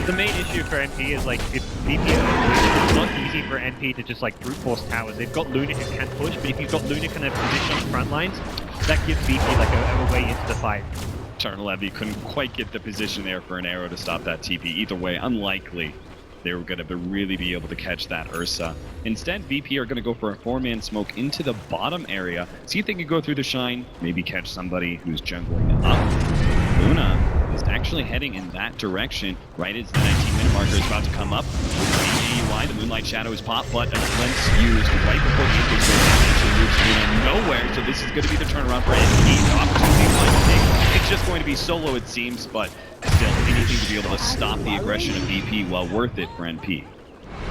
The main issue for NP is, like, if VP it's not easy for NP to just like brute force towers. They've got Luna who can push, but if you've got Luna kind of positioned on the front lines, that gives VP like a way into the fight. Charnalevi couldn't quite get the position there for an arrow to stop that TP. Either way, unlikely they were going to really be able to catch that Ursa. Instead, VP are going to go for a 4-man smoke into the bottom area. See if they can go through the Shine, maybe catch somebody who's jungling up. Luna is actually heading in that direction right as the 19-minute marker is about to come up. The AUI, the Moonlight Shadow is popped, but a glimpse used right before the Invoker actually moves Luna nowhere. So this is going to be the turnaround for NP. The opportunity line it's just going to be solo, it seems, but still anything to be able to stop the aggression of VP, well worth it for NP.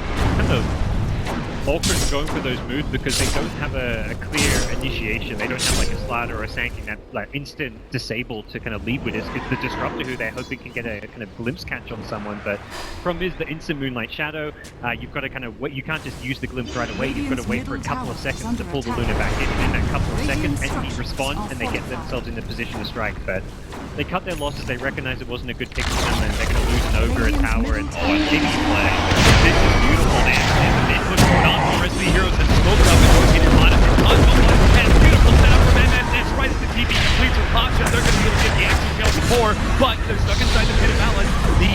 Kind of awkward going for those moves because they don't have a clear initiation. They don't have like a Slark or a Sanking that like instant disable to kind of lead with. It's the Disruptor who they're hoping can get a kind of glimpse catch on someone, but problem is the instant Moonlight Shadow, you've got to kind of wait. You can't just use the glimpse right away. You've got to wait for a couple of seconds to pull the Luna back in. And in that couple of seconds, NP respond and they get themselves in the position to strike. But they cut their losses. They recognize it wasn't a good pick for them, and they're going to lose an Ogre, a Tower, and big play. This is beautiful, man. And the mid push going on. The rest of the heroes have smoked up and rotated a lot of it. And beautiful setup from them. That's right as the TP completes with Pasha. They're going to be able to get the action failed before, but they're stuck inside the pit of Malice. The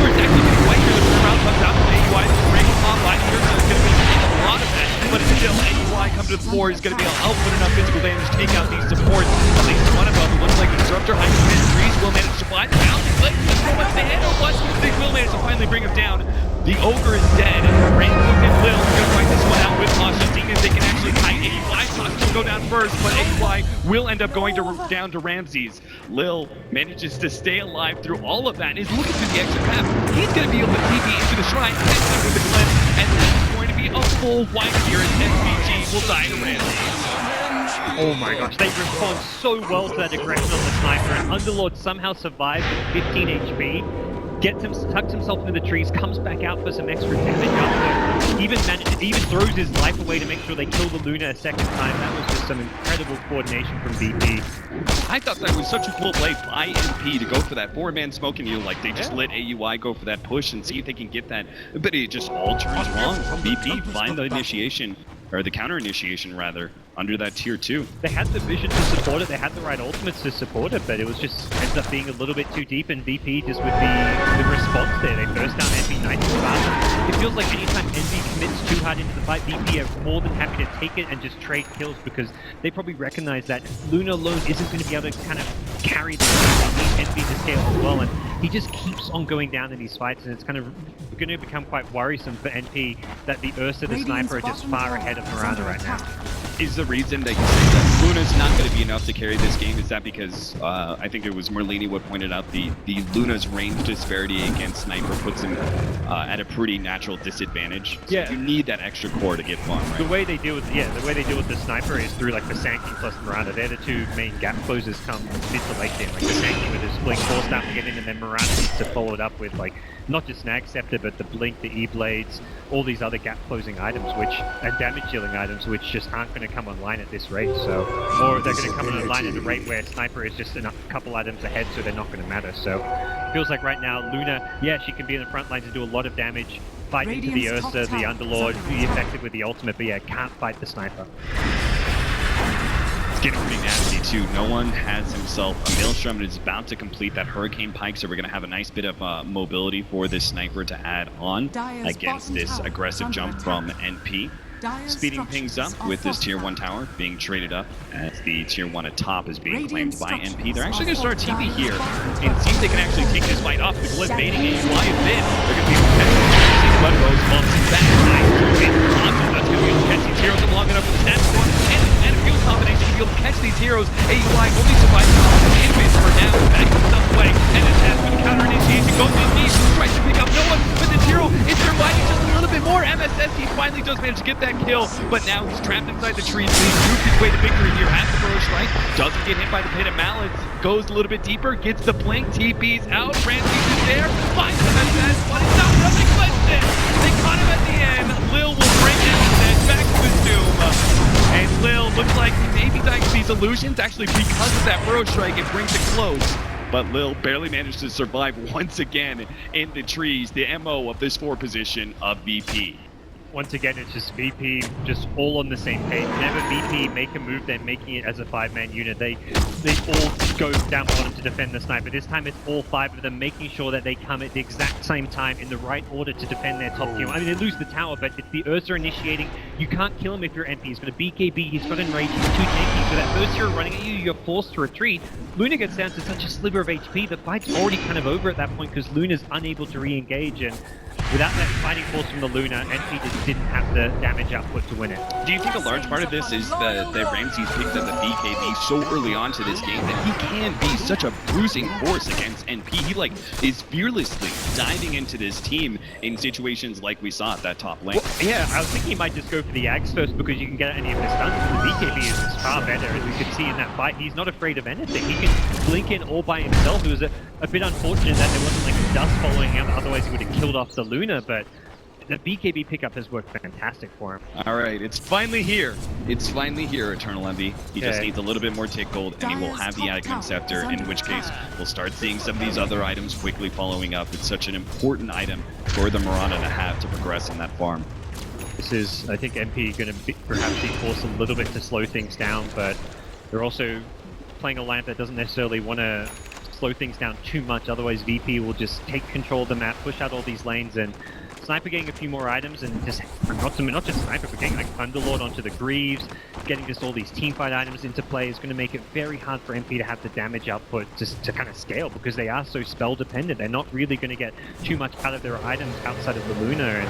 Lord is actually getting away here. The turnaround comes out from AUI. The break offline here is going to be taking a lot of that, but still AUI come to the fore is going to be able to output enough physical damage to take out these supports. At least one of them, it looks like the Disruptor hiding in the trees will manage to fly down. But so much to handle, but they will manage to finally bring him down. The Ogre is dead. Rainbow and Lil are going to fight this one out with Pasha, seeing if they can actually kite AUI. Pasha will go down first, but AUI will end up going down to Ramses. Lil manages to stay alive through all of that and is looking through the exit path. He's going to be able to TP into the Shrine, catch up with the Glen, and that's going to be a full wipe here as SVG will die to Ramses. Oh my gosh, they respond so well to that aggression on the Sniper, and Underlord somehow survives with 15 HP. tucks himself into the trees, comes back out for some extra damage after, even throws his life away to make sure they kill the Luna a second time. That was just some incredible coordination from VP. I thought that was such a cool play by MP to go for that 4-man smoke, and like they just let AUI go for that push and see if they can get that, but it just all turns wrong. VP find the initiation, or the counter initiation rather, under that tier 2. They had the vision to support it, they had the right ultimates to support it, but it was just ended up being a little bit too deep, and VP just with the response there, they burst down Envy nice and fast. It feels like anytime Envy commits too hard into the fight, VP are more than happy to take it and just trade kills, because they probably recognize that Luna alone isn't going to be able to kind of carry the Envy to scale as well, and he just keeps on going down in these fights, and it's kind of going to become quite worrisome for NP that the Ursa, the sniper, are just far ahead of Muerta right now. Is the reason that you say that Luna's not going to be enough to carry this game, is that because I think it was Merlini what pointed out the Luna's range disparity against Sniper puts him at a pretty natural disadvantage. So Yeah. you need that extra core to get fun, right? The way they deal with the sniper is through like the Sankey plus Muerta. They're the two main gap closers come mid to late game. Like the Sankey with his blink force down to get in, and then Muerta needs to follow it up with like not just Snag Scepter, but the blink, the E-blades, all these other gap closing items, and damage dealing items, which just aren't going to come online at this rate. So, or they're going to come online at a rate where Sniper is just a couple items ahead, so they're not going to matter. So, it feels like right now Luna, yeah, she can be in the front lines and do a lot of damage, fight into the Ursa, the Underlord, be effective with the ultimate, but yeah, can't fight the Sniper. It's getting pretty nasty too. No one has himself a Maelstrom and is about to complete that Hurricane Pike, so we're going to have a nice bit of mobility for this Sniper to add on against this aggressive jump from NP. Speeding things up with this tier 1 tower being traded up as the tier 1 atop is being claimed by NP. They're actually going to start TP here and see if they can actually take this fight off. The Glyph baiting AUI a bit. They're going to be able to catch these Bud Rose bumps back. Nice. That's going to be able to catch these heroes long enough with the stat storm and a field combination to be able to catch these heroes. AUI only survives the invis for now. Back himself away. And it's has with the counter initiation. Goes to his knees. Tries to pick up no one, but this hero is surviving just a little bit more. MSS, he finally does manage to get that kill, but now he's trapped inside the trees. He's moved his way to victory here. Has the first strike. Doesn't get hit by the pit of mallets. Goes a little bit deeper. Gets the blink. TP's out. Ramses is there. Finds MSS, but it's not really question. They caught him at the end. Lil will bring MSS back to his doom. And Lil looks like he may be dying to these illusions. Actually, because of that burrow strike, it brings it close. But Lil barely managed to survive once again in the trees, the MO of this 4 position of VP. Once again, it's just VP just all on the same page. Whenever VP make a move, they're making it as a 5-man unit. They all go down bottom to defend the sniper. This time it's all 5 of them making sure that they come at the exact same time in the right order to defend their top tier. I mean, they lose the tower, but it's the Ursa initiating. You can't kill him if you're NP. He's got a BKB, he's got Enrage, he's too tanky. So that first hero running at you, you're forced to retreat. Luna gets down to such a sliver of HP. The fight's already kind of over at that point because Luna's unable to re-engage, and without that fighting force from the Luna, NP just didn't have the damage output to win it. Do you think a large part of this is that Ramses picked up the BKB so early on to this game that he can be such a bruising force against NP? He like is fearlessly diving into this team in situations like we saw at that top lane. Well, yeah, I was thinking he might just go for the Axe first because you can get any of his stuns. The BKB is just far better, as we could see in that fight. He's not afraid of anything. He can blink in all by himself. It was a bit unfortunate that there wasn't like dust following him, otherwise he would have killed off the Luna, but the BKB pickup has worked fantastic for him. Alright, it's finally here. It's finally here, Eternal Envy. He just needs a little bit more tick gold, and he will have the Alchemist Scepter, in which case we'll start seeing some of these other items quickly following up. It's such an important item for the Muerta to have to progress in that farm. This is, I think, MP going to perhaps be forced a little bit to slow things down, but they're also playing a lineup that doesn't necessarily want to slow things down too much, otherwise VP will just take control of the map, push out all these lanes, and Sniper getting a few more items, and just not just Sniper, but getting like Underlord onto the Greaves, getting just all these teamfight items into play is going to make it very hard for MP to have the damage output just to kind of scale, because they are so spell dependent. They're not really going to get too much out of their items outside of the Luna, and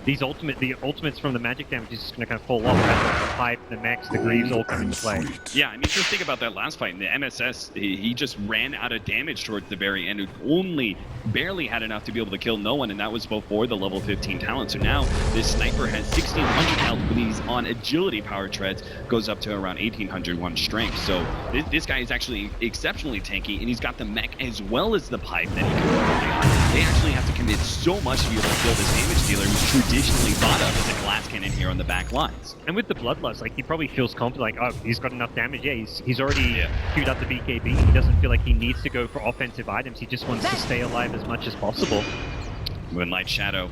the ultimates from the magic damage is just going to kind of fall off as the pipe, the mechs, the greaves all come into play. Yeah, I mean, just think about that last fight. In the MSS, he just ran out of damage towards the very end. It only barely had enough to be able to kill no one, and that was before the level 15 talent. So now this sniper has 1600 health, but he's on agility power treads, goes up to around 1801 strength. So this guy is actually exceptionally tanky, and he's got the mech as well as the pipe that he can rely on. They actually have to commit so much to be able to kill this damage dealer who's traditionally thought of as a glass cannon here on the back lines. And with the Bloodlust, like, he probably feels confident, like, oh, he's got enough damage. Yeah, he's already queued up the BKB. He doesn't feel like he needs to go for offensive items. He just wants to stay alive as much as possible. Moonlight Shadow,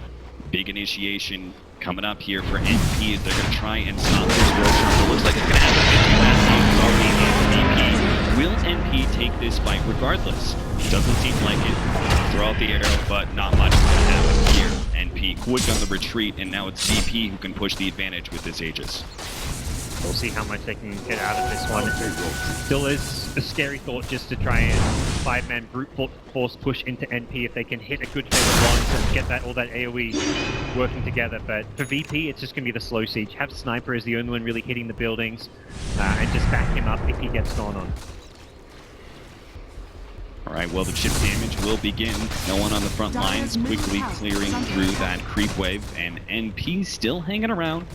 big initiation coming up here for NP as they're going to try and stop this Roshan. It looks like it's going to happen. Last game is already in VP. Will NP take this fight regardless? Doesn't seem like it. Throw out the arrow, but not much is going to happen here. NP quick on the retreat, and now it's VP who can push the advantage with this Aegis. We'll see how much they can get out of this one. It still is a scary thought just to try and 5-man brute force push into NP if they can hit a good favor once and get all that AoE working together. But for VP, it's just going to be the slow siege. Have Sniper as the only one really hitting the buildings, and just back him up if he gets gone on. Alright, well, the chip damage will begin. No one on the front lines, quickly clearing through that creep wave, and NP still hanging around.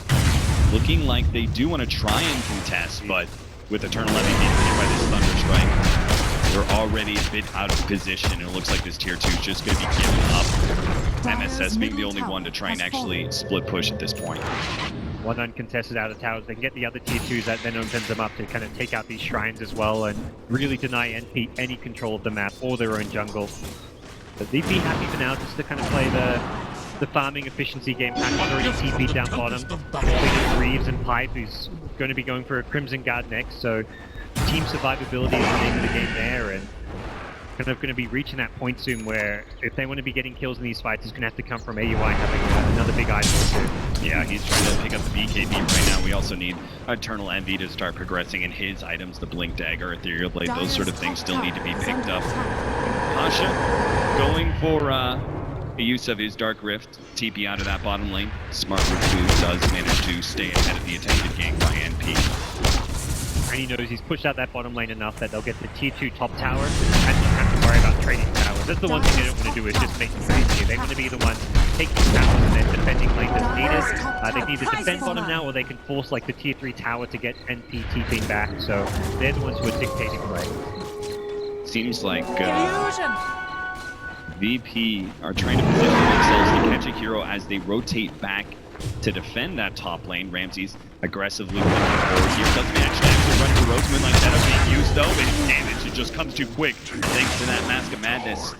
Looking like they do want to try and contest, but with Eternal Levy being hit by this Thunder Strike, they're already a bit out of position, and it looks like this tier 2 is just going to be giving up. MSS being the only one to try and actually split push at this point. One uncontested out of towers, they can get the other tier 2s that then opens them up to kind of take out these shrines as well and really deny NP any control of the map or their own jungle. But VP happy for now just to kind of play the farming efficiency game. Pack's already TP'd down bottom, completed Greaves and Pipe, who's going to be going for a Crimson Guard next, so team survivability is the name of the game there, and kind of going to be reaching that point soon where if they want to be getting kills in these fights, it's going to have to come from AUI having another big item or two. Yeah, he's trying to pick up the BKB right now. We also need Eternal Envy to start progressing in his items, the Blink Dagger, Ethereal Blade, those sort of things still need to be picked up. Pasha going for the use of his Dark Rift, TP out of that bottom lane. Smart Recluse does manage to stay ahead of the attempted gank by NP. And he knows he's pushed out that bottom lane enough that they'll get the tier 2 top tower and not have to worry about trading towers. That's the one thing they don't want to do, is just make trades here. They want to be the ones taking towers and then defending lane as needed. They can either defend bottom now or they can force like the tier 3 tower to get NP TPing back. So they're the ones who are dictating play. Seems like VP are trying to position themselves to catch a hero as they rotate back to defend that top lane. Ramsey's aggressively looking forward here. Doesn't manage to actually run into Roseman like that being used though, but his damage, it just comes too quick thanks to that Mask of Madness.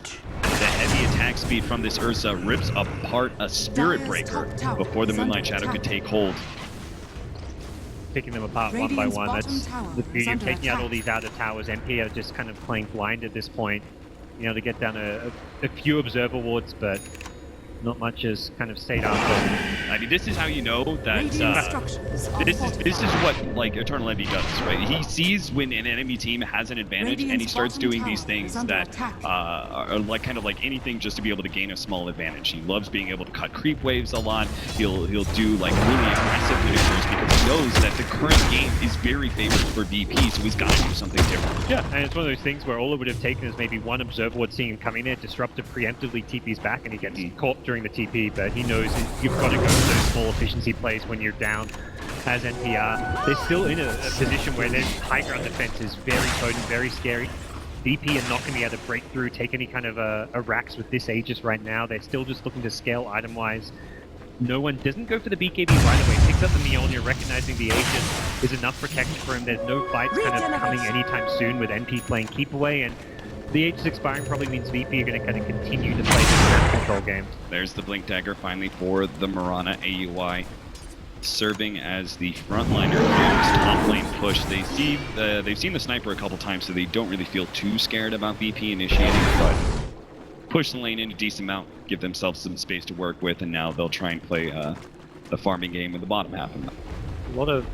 The heavy attack speed from this Ursa rips apart a Spirit Breaker before the Moonlight Shadow could take hold. Picking them apart one by one. That's the beauty of taking out all these outer towers. MP are just kind of playing blind at this point. You know, to get down a few observer wards, but not much has kind of stayed after. I mean, this is how you know that this is what like Eternal Envy does, right? He sees when an enemy team has an advantage, and he starts doing these things that are like kind of like anything just to be able to gain a small advantage. He loves being able to cut creep waves a lot. He'll do like really aggressive maneuvers because he knows that the current game is very favorable for VP, so he's got to do something different. Yeah, and it's one of those things where all it would have taken is maybe one observer ward seeing him coming there, Disruptive preemptively TPs back, and he gets caught during the TP, but he knows you've got to go for those small efficiency plays when you're down as NPR. They're still in a position where their high ground defense is very potent, very scary. VP are not going to be able to break through, take any kind of a racks with this Aegis right now. They're still just looking to scale item-wise. No one doesn't go for the BKB right away. Picks up the Mjolnir, recognizing the Aegis is enough protection for him. There's no fights kind of coming anytime soon with NP playing keep away, and the Aegis expiring probably means VP are going to kind of continue to play this map control game. There's the Blink Dagger finally for the Mirana AUI, serving as the frontliner here. This top lane push. They've seen the sniper a couple times, so they don't really feel too scared about VP initiating, but push the lane in a decent amount, give themselves some space to work with, and now they'll try and play the farming game in the bottom half of them. A lot of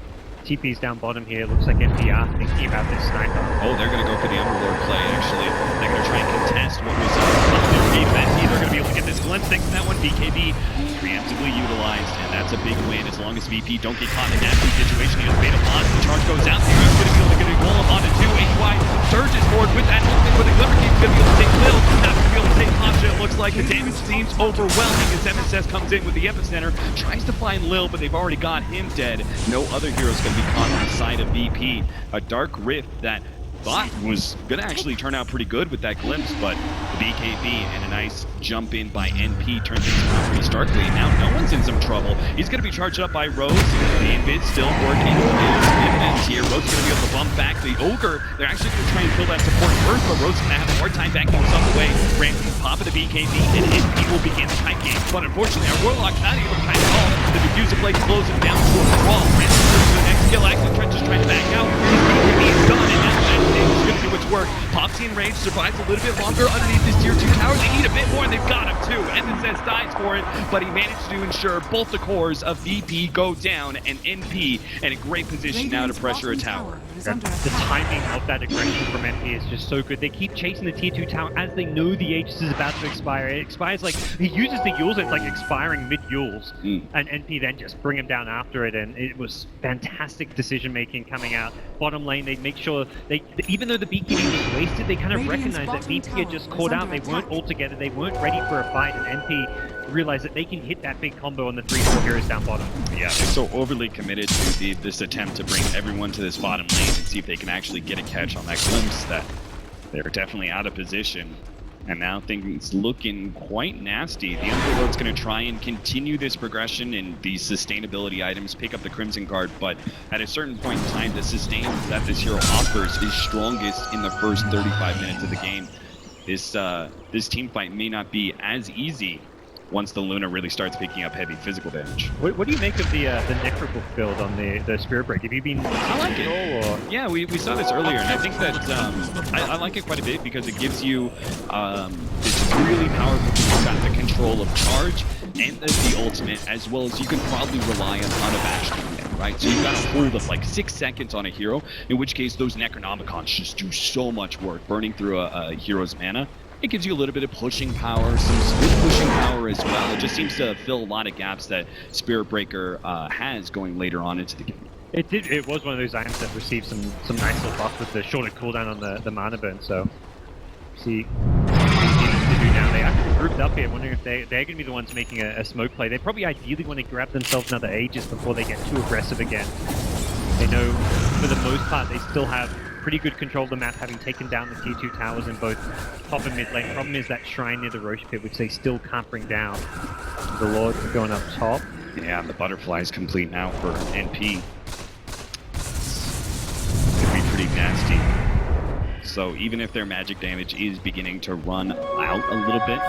TP's down bottom here. Looks like MP are thinking about this sniper. Oh, they're going to go for the Underlord play, actually. They're going to try and contest what was their defense. They're going to be able to get this glimpse thanks to that one. BKB preemptively utilized, and that's a big win as long as VP don't get caught in a nasty situation. He has beta pause, the charge goes out. They're going to be able to get a goal onto 2. AY surges forward with that ultimate, with the Glimmer King's going to be able to take Lil. Not going to be able to take Pasha. It looks like the damage seems overwhelming as MSS comes in with the epicenter, tries to find Lil, but they've already got him dead. No other heroes going to be caught on the side of VP. A dark rift that thought was going to actually turn out pretty good with that glimpse, but the BKB and a nice jump in by NP turned things around pretty starkly. Now no one's in some trouble. He's going to be charged up by Rose. The invid still working his invids here. Rose is going to be able to bump back the Ogre. They're actually going to try and kill that support first, but Rose is going to have a hard time backing himself away. Ramsey's popping the BKB, and NP will begin the kite game. But unfortunately, our Warlock's not able to kite at all. The diffuser blade slows him down to a crawl. Ramsey goes to the next kill. Actually, Trent just trying to back out. His BKB is done, and now is going to do its work. Popsy and Rage survives a little bit longer underneath this tier 2 tower. They need a bit more, and they've got him too. MSS dies for it, but he managed to ensure both the cores of VP go down, and NP in a great position now to pressure a tower. The timing of that aggression from NP is just so good. They keep chasing the tier 2 tower as they know the Aegis is about to expire. It expires like, he uses the Yules, it's like expiring mid-Yules, and NP then just bring him down after it, and it was fantastic decision making coming out. Bottom lane, they make sure, even though the BKB was wasted, they kind of recognize that VP had just caught out, they weren't all together, they weren't ready for a fight, and NP realized that they can hit that big combo on the 3-4 heroes down bottom. Yeah, they're so overly committed to this attempt to bring everyone to this bottom lane and see if they can actually get a catch on that glimpse that they're definitely out of position. And now things looking quite nasty. The Underlord's going to try and continue this progression in these sustainability items, pick up the Crimson Guard, but at a certain point in time, the sustain that this hero offers is strongest in the first 35 minutes of the game. This team fight may not be as easy once the Luna really starts picking up heavy physical damage. What do you make of the Necrobook build on the Spirit Break? Have you been... I like it. Or? Yeah, we saw this earlier, and I think that I like it quite a bit because it gives you this really powerful thing. You've got the control of charge and the ultimate, as well as you can probably rely on unabashed command, right? So you've got a hold of like 6 seconds on a hero, in which case those Necronomicons just do so much work, burning through a hero's mana. It gives you a little bit of pushing power, some split pushing power as well. It just seems to fill a lot of gaps that Spirit Breaker has going later on into the game. It was one of those items that received some nice little buff with the shorter cooldown on the mana burn, so see what he needs to do now. They actually grouped up here, wondering if they're going to be the ones making a smoke play. They probably ideally want to grab themselves another Aegis before they get too aggressive again. They know, for the most part, they still have pretty good control of the map, having taken down the tier 2 towers in both top and mid lane. Problem is that shrine near the Roche Pit, which they still can't bring down. The Lord going up top. Yeah, the butterfly's complete now for NP. Could be pretty nasty. So even if their magic damage is beginning to run out a little bit,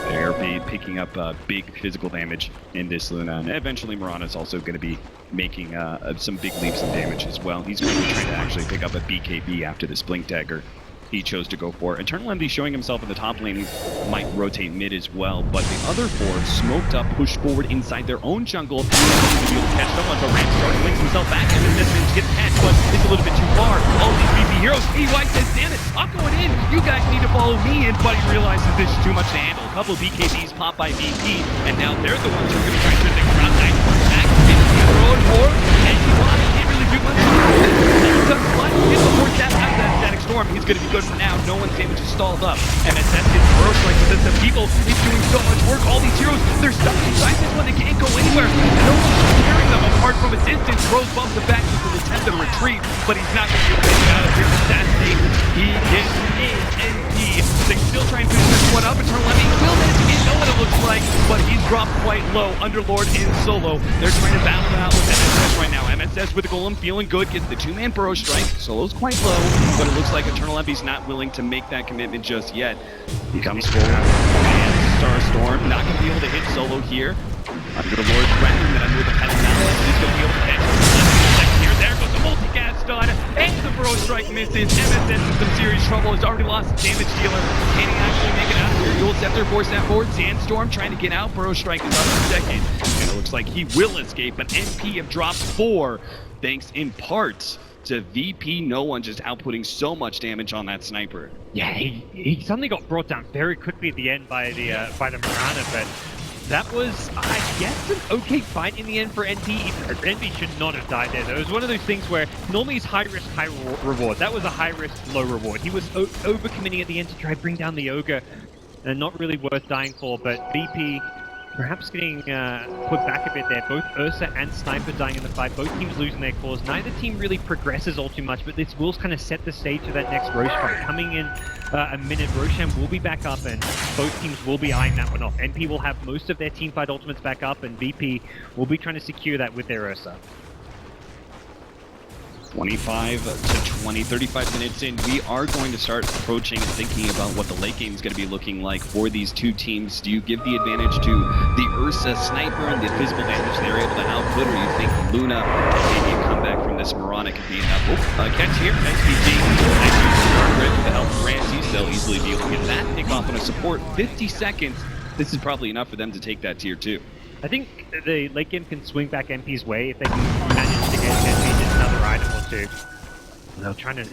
they're picking up big physical damage in this Luna. And eventually Mirana's also going to be making some big leaps in damage as well. He's going to be trying to actually pick up a BKB after this Blink Dagger he chose to go for. Eternal Envy showing himself in the top lane, might rotate mid as well, but the other 4 smoked up, pushed forward inside their own jungle. To be able to catch someone, but Rams starting to link himself back, and this man's getting catched, but it's a little bit too far. All these VP heroes, EY says, damn it, I'm going in, you guys need to follow me in, but he realizes this is too much to handle. A couple of BKBs popped by VP, and now they're the ones who are going to try to turn things around. Nice back, throwing more, and EY can't really do much. Get the horse out of that Static Storm. He's going to be good for now. No one's damage is stalled up. MSS gets Burrow Strike with the people. He's doing so much work. All these heroes, they're stuck inside this one. They can't go anywhere. No one's carrying them apart from a distance. Rose bumps him back with an attempt to retreat, but he's not going to be able to get out of here. Assassinate. He gets in NP. They still try and finish this one up. Eternal Envy will manage to get know what it looks like, but he's dropped quite low. Underlord in solo. They're trying to battle it out with MSS right now. MSS with the Golem feeling good. Gets the 2-man Burrow Strike. Solo's quite low, but it looks like Eternal Envy's not willing to make that commitment just yet. He comes forward, and Starstorm not going to be able to hit Solo here. Underlord threatening that under the Pentagon. He's going to be able to catch him. Here, there goes the multicast. done, and the Burrow Strike misses. MSS in some serious trouble, has already lost his damage dealer. Can he actually make it out here? Yule Scepter forced that forward. Sandstorm trying to get out. Burrow Strike is up in second. And it looks like he will escape, but NP have dropped 4, thanks in part to VP No One just outputting so much damage on that sniper. Yeah, he suddenly got brought down very quickly at the end by the Muerta, but that was, I guess, an okay fight in the end for NP. NP should not have died there. It was one of those things where normally it's high risk, high reward. That was a high risk, low reward. He was overcommitting at the end to try to bring down the Ogre, and not really worth dying for, but VP perhaps getting put back a bit there. Both Ursa and Sniper dying in the fight, both teams losing their cores. Neither team really progresses all too much, but this will kind of set the stage for that next Roche fight. Coming in a minute, Roshan will be back up, and both teams will be eyeing that one off. NP will have most of their team fight ultimates back up, and VP will be trying to secure that with their Ursa. 25 to 20, 35 minutes in, we are going to start approaching and thinking about what the late game is going to be looking like for these two teams. Do you give the advantage to the Ursa sniper and the physical damage they're able to output, or do you think Luna and maybe a comeback from this Muerta could be enough? Oh, catch here, SVG. Nice use of Slark Red with the help of Ramsey, still easily dealing with that pick off on a support. 50 seconds, this is probably enough for them to take that tier 2. I think the late game can swing back NP's way if they can manage to get NP just another item or two. They're trying to.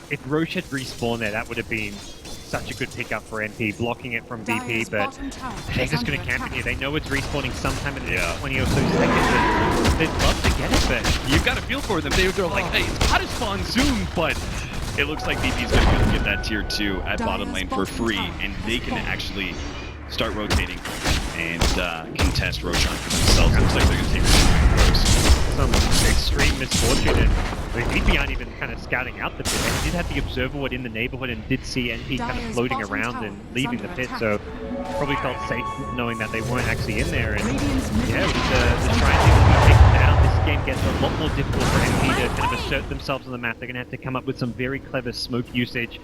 If Roche had respawned there, that would have been such a good pickup for NP, blocking it from VP, but they're just going to camp in here. They know it's respawning sometime in the next 20 or so seconds, and they'd love to get it, but You've got to feel for them. They're like, hey, it's got to spawn soon, but it looks like VP is going to be able to get that tier 2 at bottom lane for free, and they can actually start rotating and contest Roshan for themselves. Looks like they're going to take some extreme misfortune, and VP aren't even kind of scouting out the pit. They did have the Observer Ward in the neighborhood and did see NP kind of floating around and leaving the pit, so probably felt safe knowing that they weren't actually in there. And yeah, with the triangle being taken down, this game gets a lot more difficult for NP to kind of assert themselves on the map. They're going to have to come up with some very clever smoke usage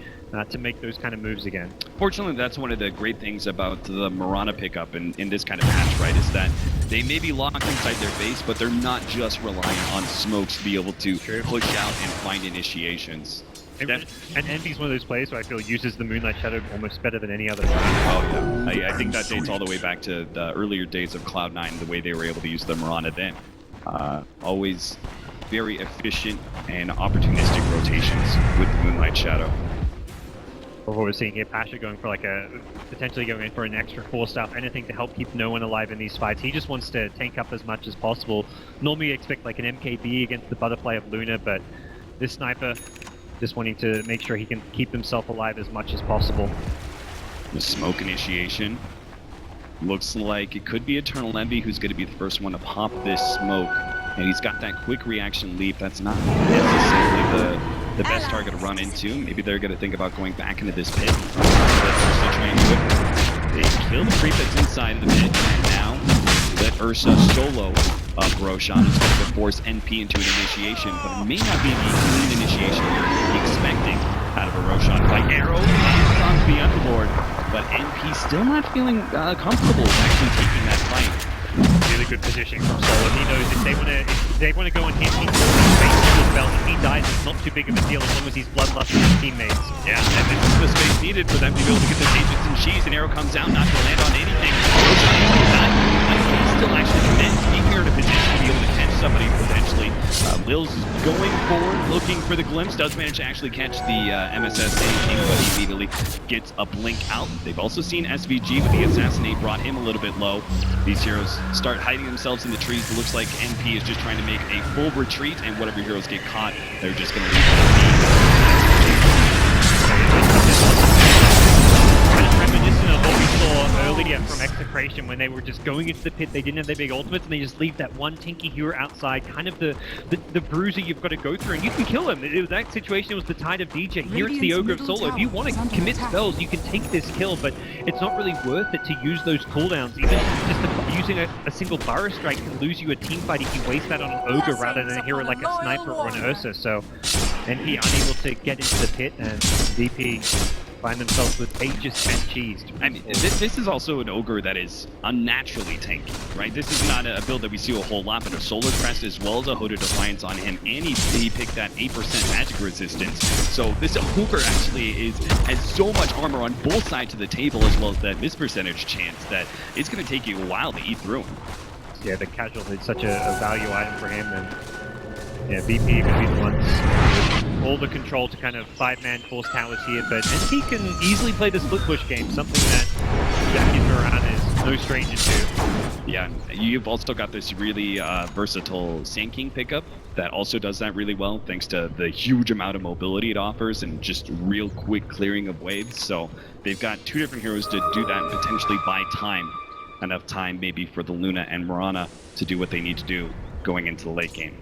to make those kind of moves again. Fortunately, that's one of the great things about the Muerta pickup in this kind of match, right, is that they may be locked inside their base, but they're not just relying on smokes to be able to push out and find initiations. And NP's one of those players who I feel uses the Moonlight Shadow almost better than any other player. Oh yeah, I think that dates all the way back to the earlier days of Cloud9, the way they were able to use the Muerta then. Always very efficient and opportunistic rotations with the Moonlight Shadow. What we're seeing here, Pasha going for like potentially going in for an extra 4-star, anything to help keep no one alive in these fights. He just wants to tank up as much as possible. Normally you expect like an MKB against the Butterfly of Luna, but this sniper just wanting to make sure he can keep himself alive as much as possible. The smoke initiation. Looks like it could be Eternal Envy who's going to be the first one to pop this smoke. And he's got that quick reaction leap. That's not necessarily the best target to run into. Maybe they're going to think about going back into this pit. They kill the creep that's inside of the pit, and now let Ursa solo up Roshan. It's going to force NP into an initiation, but it may not be the clean initiation you're expecting out of a Roshan fight. Arrow on the Underlord, but NP still not feeling comfortable with actually taking that fight. Really good positioning from Solo. He knows if they want to go and hit, he can face his belt. If he dies, it's not too big of a deal as long as he's bloodlusting his teammates. Yeah, and this is the space needed for them to be able to get their agents and cheese, and Arrow comes out, not to land on anything. He's still actually meant to be here in a position to be able to catch somebody potentially. Lil's going forward, looking for the glimpse, does manage to actually catch the MSS anything, but he immediately gets a blink out. They've also seen SVG with the Assassinate brought him a little bit low. These heroes start hiding themselves in the trees. It looks like NP is just trying to make a full retreat, and whatever heroes get caught, they're just going to leave Kind of reminiscent of what we saw earlier from Execration when they were just going into the pit, they didn't have their big ultimates, and they just leave that one tinky hero outside, kind of the bruiser you've got to go through, and you can kill him. It was that situation, it was the Tide of DJ. Here it's the Ogre of Solo. If you want to commit spells, you can take this kill, but it's not really worth it to use those cooldowns. Even just using a single Burrow Strike can lose you a team fight if you waste that on an Ogre rather than a hero like a Sniper or an Ursa. So NP unable to get into the pit, and VP find themselves with ages spent cheesed. I mean, this is also an ogre that is unnaturally tanky, right? This is not a build that we see a whole lot, but a Solar Crest as well as a Hooded Defiance on him, and he picked that 8% magic resistance. So this ogre actually has so much armor on both sides of the table, as well as that miss percentage chance, that it's going to take you a while to eat through him. Yeah, the casual is such a value item for him, and yeah, VP could be the ones with all the control to kind of 5-man force towers here, but NT can easily play the split push game, something that Jackie Moran is no stranger to. Yeah, you've also got this really versatile Sand King pickup that also does that really well, thanks to the huge amount of mobility it offers and just real quick clearing of waves. So they've got two different heroes to do that and potentially buy time. Enough time maybe for the Luna and Mirana to do what they need to do going into the late game.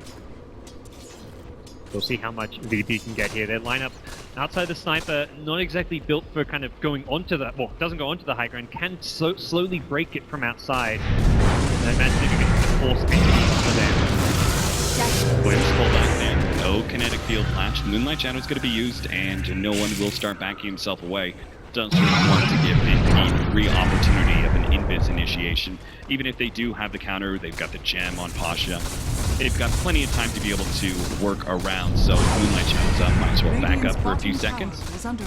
We'll see how much VP can get here. Their lineup outside the sniper, not exactly built for kind of going onto the, well, doesn't go onto the high ground, can slowly break it from outside. And I imagine if you can force enemies for them. Williams pulled back there. No kinetic field flash. Moonlight Shadow is going to be used, and no one will start backing himself away. Doesn't want to give an free opportunity of an invis initiation. Even if they do have the counter, they've got the gem on Pasha. They've got plenty of time to be able to work around, so Moonlight Shadow's up, might as well back up for a few seconds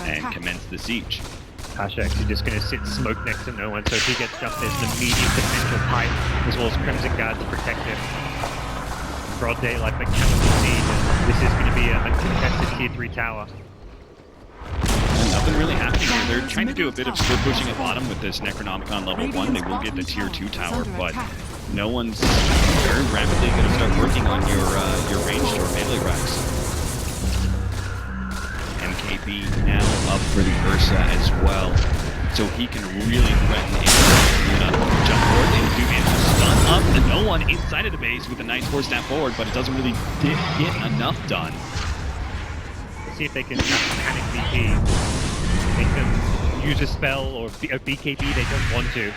and commence the siege. Pasha actually just going to sit smoke next to no one, so if he gets jumped, there's an immediate potential pipe, as well as Crimson Guard to protect him. Broad daylight, but cannot siege, and this is going to be a uncontested tier 3 tower. Nothing really happening here. They're trying to do a bit of split pushing at bottom with this Necronomicon level 1. They will get the tier 2 tower, but no one's very rapidly going to start working on your ranged or melee racks. MKB now up for the Ursa as well, so he can really threaten a jump forward into and stun up and no one inside of the base with a nice force snap forward, but it doesn't really get enough done. See if they can panic VP, make them use a spell or a BKB they don't want to.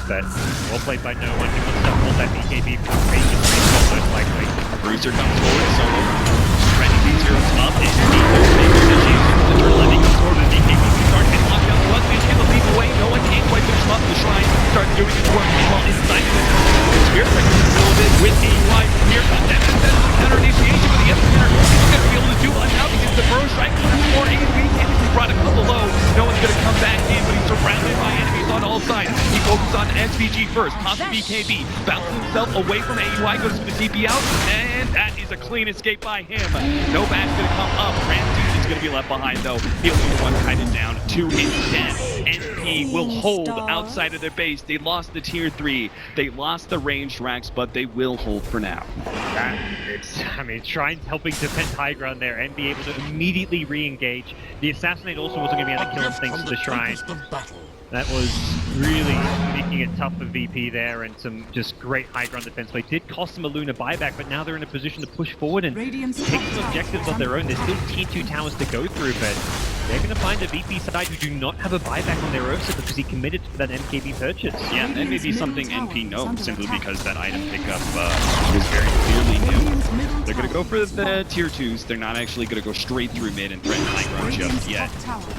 But well played by no one. He wants to hold that BKB for patience, most likely. Bruiser comes forward, solo. Trending these heroes up, and Meepo makes the chase. The turn levy comes forward, the BKB can start getting locked down. Once he's going to leap away, no one can't quite finish him up. The shrine starts doing its work while inside of it. Spirit Breaker a little bit with AUI from here. That's the counter initiation with the Epicenter. He's going to be able to do enough against the Burrow Strike. A little more AoE damage. He brought a couple low. No one's going to come back in, but he's surrounded by enemies on all sides. He focuses on SVG first, tosses BKB, bounces himself away from AUI, goes for the TP out, and that is a clean escape by him. No bad's going to come up. Ramsey is going to be left behind, though. He'll be the one kited down to his death. NP will hold outside of their base. They lost the tier 3. They lost the ranged racks, but they will hold for now. Shrine's helping defend high ground there and be able to immediately re-engage. The Assassinate also wasn't going to be able to kill him thanks to the Shrine. That was really making it tough for VP there, and some just great high ground defense play. Did cost them a Luna buyback, but now they're in a position to push forward and take some objectives of their own. There's still tier 2 towers to go through, but they're going to find a VP side who do not have a buyback on their Ursa because he committed to that MKB purchase. Yeah, that may be something NP knows, simply because that item pickup is very clearly new. They're going to go for the tier 2s. They're not actually going to go straight through mid and threaten high ground just yet.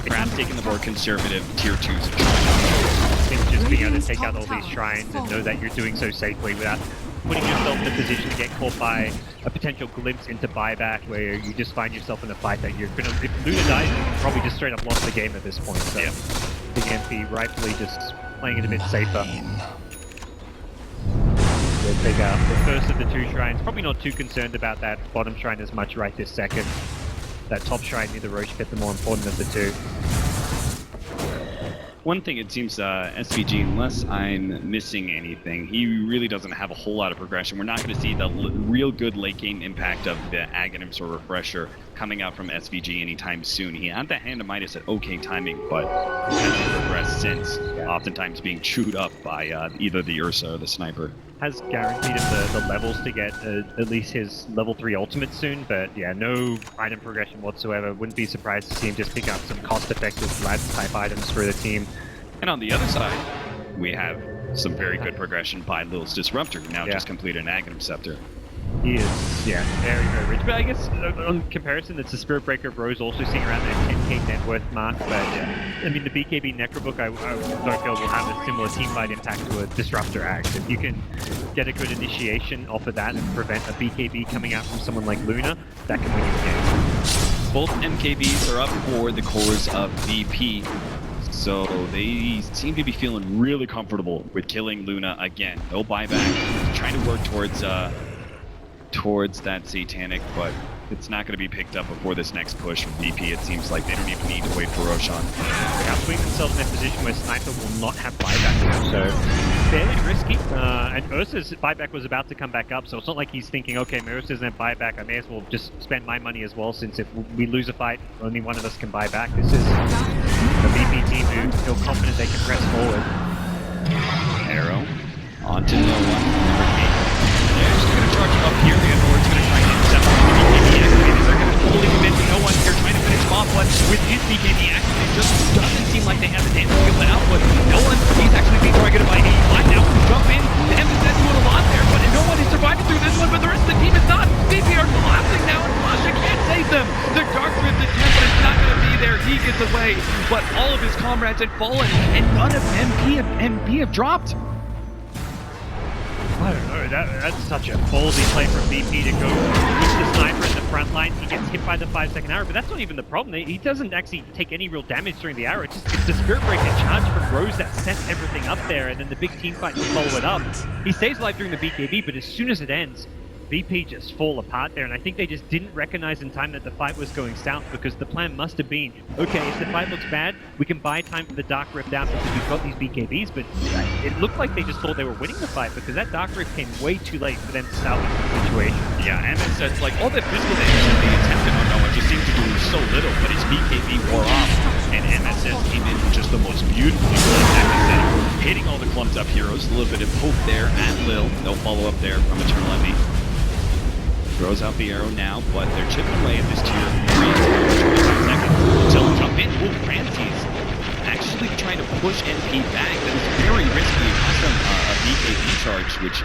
Perhaps taking the more conservative tier 2s and trying. I think just being able to take out all these shrines and know that you're doing so safely without putting yourself in a position to get caught by a potential glimpse into buyback where you just find yourself in a fight that you're gonna, if Luna dies, you can probably just straight up lost the game at this point. So yeah. I think MP rightfully just playing it a bit safer. They'll take out the first of the 2 shrines. Probably not too concerned about that bottom shrine as much right this second. That top shrine near the Roche pit, the more important of the 2. One thing, it seems SVG, unless I'm missing anything, he really doesn't have a whole lot of progression. We're not going to see the real good late game impact of the Aghanims or Refresher coming out from SVG anytime soon. He had the Hand of Midas at okay timing, but hasn't progressed since, oftentimes being chewed up by either the Ursa or the Sniper. Has guaranteed him the levels to get at least his level 3 ultimate soon, but yeah, no item progression whatsoever. Wouldn't be surprised to see him just pick up some cost-effective lads type items for the team. And on the other side, we have some very good progression by Lil's Disruptor, who now just completed an Aghanim Scepter. He is, very, very rich. But I guess, on comparison, it's the Spirit Breaker of Rose also seeing around that 10k 2k net worth mark, but I mean the BKB Necrobook I don't feel will have a similar teamfight impact to a Disruptor Axe. If you can get a good initiation off of that and prevent a BKB coming out from someone like Luna, that can win you the game. Both MKBs are up for the cores of VP. So they seem to be feeling really comfortable with killing Luna again. No buyback, trying to work towards that Satanic, but it's not going to be picked up before this next push from VP. It seems like they don't even need to wait for Roshan. They have put themselves in a position where Sniper will not have buyback now, so fairly risky. And Ursa's buyback was about to come back up, so it's not like he's thinking, okay, my Ursa doesn't have buyback, I may as well just spend my money as well, since if we lose a fight, only one of us can buy back. This is a VP team who feel confident they can press forward. Arrow onto no one. They're just going to charge up here, and Lord's going to try and intercept the BKB activators. They're going to fully commit to no one here, trying to finish him off, but with his BKB activated, it just doesn't seem like they have the damage skill to output. No one, he's actually being targeted by A5 now. Jump in, the MSS doing a lot there, but no one is surviving through this one, but the rest of the team is not. VP are collapsing now, and Pasha can't save them. The Dark Rift attempt, but it's not going to be there. He gets away, but all of his comrades had fallen, and none of MP have dropped. I don't know, that's such a ballsy play from VP to go with the Sniper in the front line. He gets hit by the 5-second arrow, but that's not even the problem. He doesn't actually take any real damage during the arrow. It's the Spirit Breaker charge from Rose that sets everything up there, and then the big team fight to follow it up. He stays alive during the BKB, but as soon as it ends, VP just fall apart there, and I think they just didn't recognize in time that the fight was going south, because the plan must have been, okay, if the fight looks bad, we can buy time for the Dark Rift out because we've got these BKBs, but it looked like they just thought they were winning the fight, because that Dark Rift came way too late for them to salvage the situation. Yeah, MSS, like, all that physical damage that they attempted on Noah just seemed to do so little, but his BKB wore off, and MSS came in with just the most beautifully well-acted setup, hitting all the clumped up heroes, a little bit of hope there at Lil, no follow-up there from Eternal Envy. Throws out the arrow now, but they're chipping away at this tier 3 for 25 seconds. Until jump in. Ooh, Ramsey's actually trying to push NP back. That is very risky. It cost them a BKB charge, which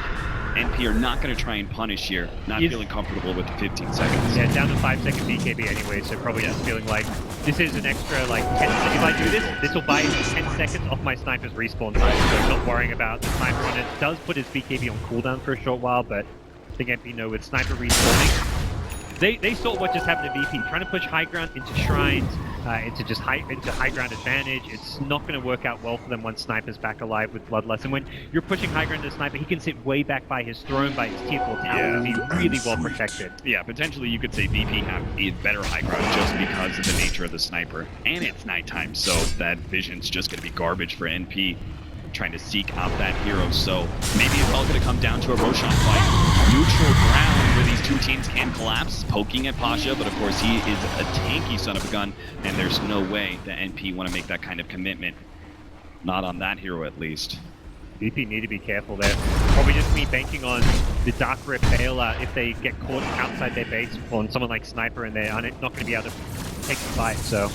NP are not going to try and punish here. Not feeling comfortable with the 15 seconds. Yeah, down to 5-second BKB anyway, so probably just feeling like this is an extra like 10 seconds. If I do this will buy 10 seconds off my Sniper's respawn time, so not worrying about the Sniper on it. Does put his BKB on cooldown for a short while, but I think MP know with Sniper respawning, they saw what just happened to VP, trying to push high ground into shrines, into high ground advantage. It's not going to work out well for them once Sniper's back alive with Bloodlust. And when you're pushing high ground to Sniper, he can sit way back by his throne, by his tier 4 tower, and be really well protected. Yeah, potentially you could say VP have a better high ground just because of the nature of the Sniper. And it's nighttime, so that vision's just going to be garbage for NP. Trying to seek out that hero, so maybe it's all going to come down to a Roshan fight. Neutral ground where these two teams can collapse, poking at Pasha, but of course he is a tanky son of a gun, and there's no way that NP want to make that kind of commitment. Not on that hero, at least. VP need to be careful there. Probably just me banking on the Dark Rift bailout if they get caught outside their base on someone like Sniper, and they're not going to be able to take the fight, so...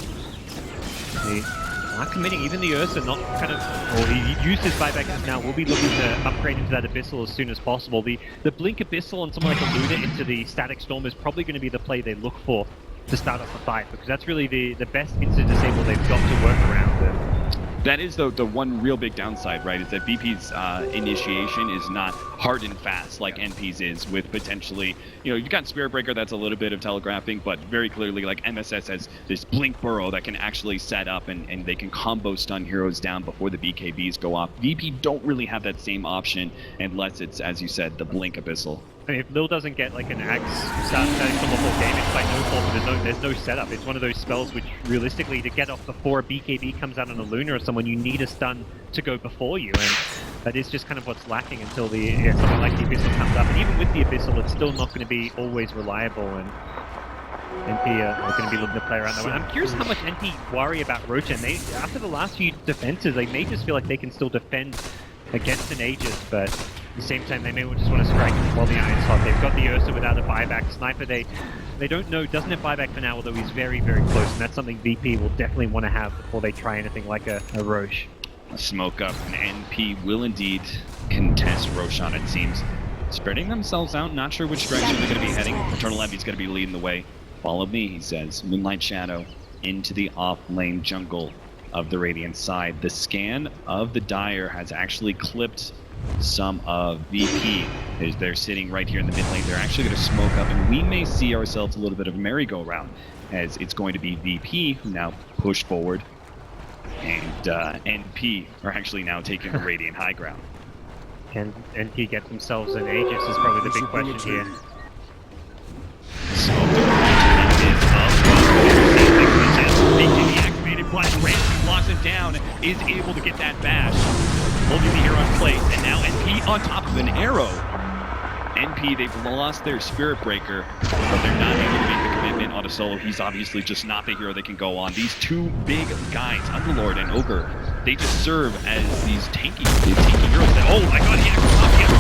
Not committing, even the Ursa not kind of, or he used his buyback now, we'll be looking to upgrade into that Abyssal as soon as possible. The Blink Abyssal on someone like a Luna into the Static Storm is probably going to be the play they look for to start off the fight, because that's really the best insta-disable they've got to work around. That is the one real big downside, right, is that VP's initiation is not hard and fast like NP's is, with potentially, you've got Spirit Breaker that's a little bit of telegraphing, but very clearly, like, MSS has this Blink Burrow that can actually set up and they can combo stun heroes down before the BKBs go off. VP don't really have that same option unless it's, as you said, the Blink Abyssal. I mean, if Lil doesn't get like an axe starting from the whole game, it's by no fault, but there's no setup. It's one of those spells which, realistically, to get off before a BKB comes out on a Luna or someone, you need a stun to go before you, and that is just kind of what's lacking until something like the Abyssal comes up. And even with the Abyssal, it's still not going to be always reliable, and NP are going to be looking to play around that one. I'm curious how much NP worry about Rocha, and after the last few defenses, they may just feel like they can still defend against an Aegis, but at the same time, they may just want to strike while the iron's hot. They've got the Ursa without a buyback. Sniper, they don't know, doesn't have buyback for now, although he's very, very close, and that's something VP will definitely want to have before they try anything like a Roche. A smoke up, and NP will indeed contest Roshan, it seems. Spreading themselves out, not sure which direction they're going to be heading. Eternal Envy's going to be leading the way. Follow me, he says. Moonlight Shadow into the off-lane jungle of the Radiant side. The scan of the Dire has actually clipped some of VP. They're sitting right here in the mid lane. They're actually going to smoke up, and we may see ourselves a little bit of a merry-go-round, as it's going to be VP who now push forward, and NP are actually now taking the Radiant high ground. Can NP get themselves an Aegis is probably the big question here. The activated blast, Ramsey locks it down, is able to get that bash, holding the hero in place, and now NP on top of an arrow. NP, they've lost their Spirit Breaker, but they're not able to make the commitment on a solo. He's obviously just not the hero they can go on. These two big guys, Underlord and Ogre, they just serve as these tanky heroes that, oh my god, he actually popped the other.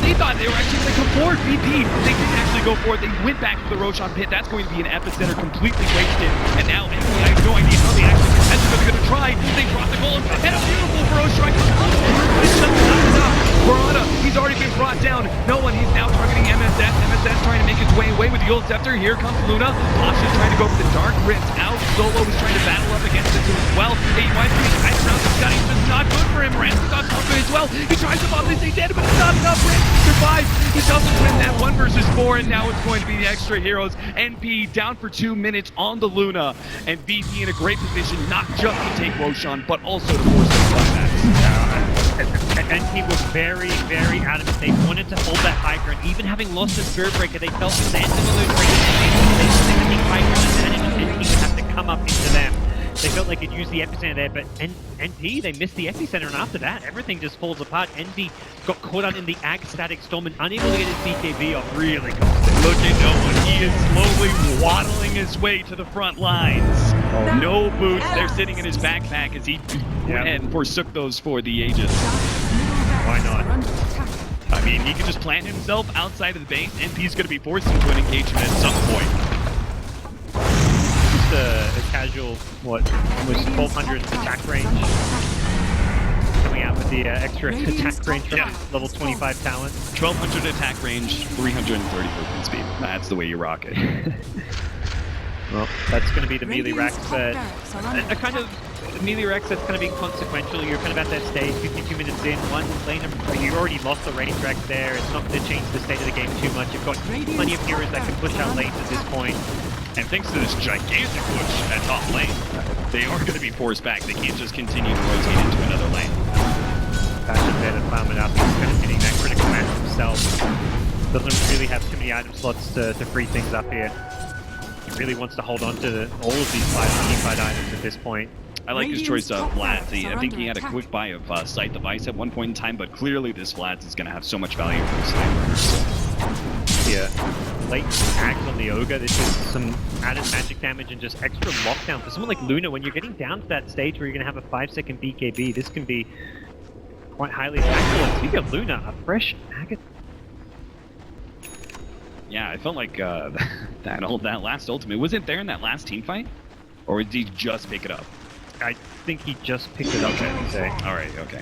They thought they were actually going to come forward. VP, they didn't actually go for it. They went back to the Roshan pit. That's going to be an epicenter completely wasted. And now NP, I have no idea how they actually are going to try. They drop the gold, and a beautiful Burrow strike. It's just not enough. Muerta, he's already been brought down. No one, he's now targeting MSS. MSS trying to make his way away with the old scepter. Here comes Luna. Pudge is trying to go for the dark rinse out. Solo is trying to battle up against it as well. He might be tight around the gun. It's just not good for him. Ramsey got something as well. He tries to bomb this, they dead, but it's not enough. Ramsey survives. He doesn't win that 1 versus 4, and now it's going to be the extra heroes. NP down for 2 minutes on the Luna, and VP in a great position not just to take Roshan, but also to force the climax. NP was very, very adamant. They wanted to hold that high ground. Even having lost the Spirit Breaker, they felt the sense of the lose rate. They wanted to keep high ground, and NP would have to come up into them. They felt they could use the epicenter there, but NP, they missed the epicenter, and after that, everything just falls apart. NP got caught out in the Ag Static Storm and unable to get his BKB off. Really costed. Look at no one. He is slowly waddling his way to the front lines. No boots. They're sitting in his backpack as he went and forsook those for the Aegis. Why not? I mean, he could just plant himself outside of the base. NP's going to be forced into an engagement at some point. A casual, what, almost 1200 attack range. Coming out with the extra attack range from level 25 talent. 1200 attack range, 330 movement speed. That's the way you rock it. Well, that's going to be the melee Rex that... A kind of melee Rex that's kind of inconsequential. You're kind of at that stage, 52 minutes in, one lane, you already lost the range Rex there. It's not going to change the state of the game too much. You've got plenty of heroes that can push out lanes at this point. And thanks to this gigantic push at top lane, they are going to be forced back. They can't just continue to rotate into another lane. Passion there to farm it up. He's kind of hitting that critical mass himself. Doesn't really have too many item slots to free things up here. He really wants to hold on to all of these teamfight items at this point. I like his choice of Flats. I think he had a quick buy of Sight the Vice at one point in time, but clearly this Flats is going to have so much value for the sniper. So. Yeah, late tags on the Ogre. This is some added magic damage and just extra lockdown. For someone like Luna, when you're getting down to that stage where you're going to have a 5-second BKB, this can be quite highly impactful. Speaking of Luna, a fresh Agate. Yeah, I felt like that last ultimate, was it there in that last team fight? Or did he just pick it up? I think he just picked it up, I would say. Alright, okay.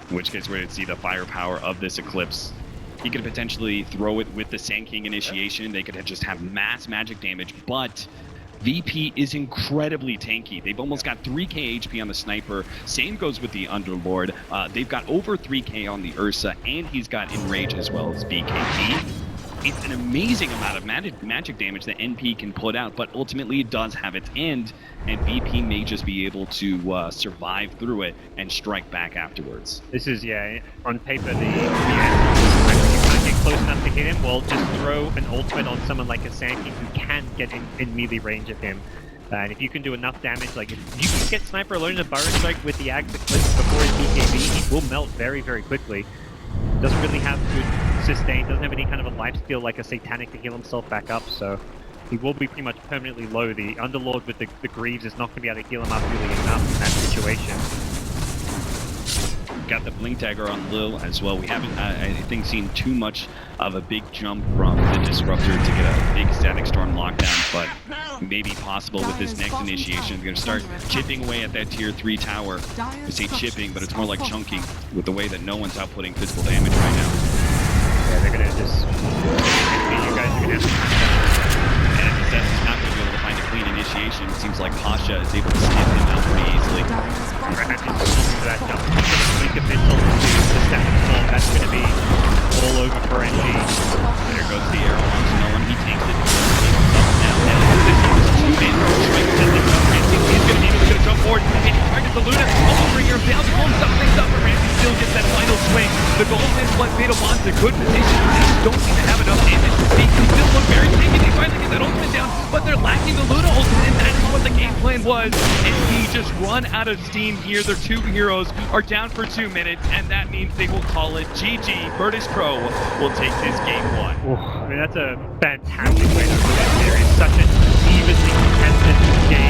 In which case we're going to see the firepower of this Eclipse. He could potentially throw it with the Sand King initiation. They could just have mass magic damage, but VP is incredibly tanky. They've almost got 3k HP on the Sniper. Same goes with the Underlord. They've got over 3k on the Ursa, and he's got Enrage as well as BKB. It's an amazing amount of magic damage that NP can put out, but ultimately it does have its end, and VP may just be able to survive through it and strike back afterwards. This is, yeah, on paper, the end. You can't get close enough to hit him, well, just throw an ultimate on someone like a Sand King who can get in melee range of him. And if you can do enough damage, like if you can get Sniper alone in a Burrow Strike with the Axe Eclipse before his BKB, he will melt very, very quickly. Doesn't really have good sustain, doesn't have any kind of a life steal like a Satanic to heal himself back up, so he will be pretty much permanently low. The Underlord with the Greaves is not going to be able to heal him up really enough in that situation. Got the Blink Dagger on Lil as well. We haven't, I think, seen too much of a big jump from the Disruptor to get a big Static Storm lockdown, but maybe possible with this next initiation. They're going to start chipping away at that tier 3 tower. I say chipping, but it's more like chunking with the way that no one's outputting physical damage right now. Yeah, they're going to just... You guys are going to have to... And MSS is not going to be able to find a clean initiation. It seems like Pasha is able to skip him out pretty easily. Ramsey's looking for that jump. Blink of missile into the static storm. That's going to be all over for NG. There goes the arrow onto Nolan. He takes it. Now, this is two men. Strike to the jump. Ramsey is going to be able to jump forward. And he targets the Luna. Almost bring her down to pull some things up. But Ramsey still gets that final swing. The goal is what made him on to good position. They just don't seem to have enough damage. They still look very tanky. They finally get that ultimate down. But they're lacking the Luna ultimate. And that is what the game plan was. And he just run out of steam here. Their two heroes are down for 2 minutes. And that means they will call it GG. Virtus Pro will take this game 1. I mean, that's a fantastic way to play that series. Such an evenly contested game.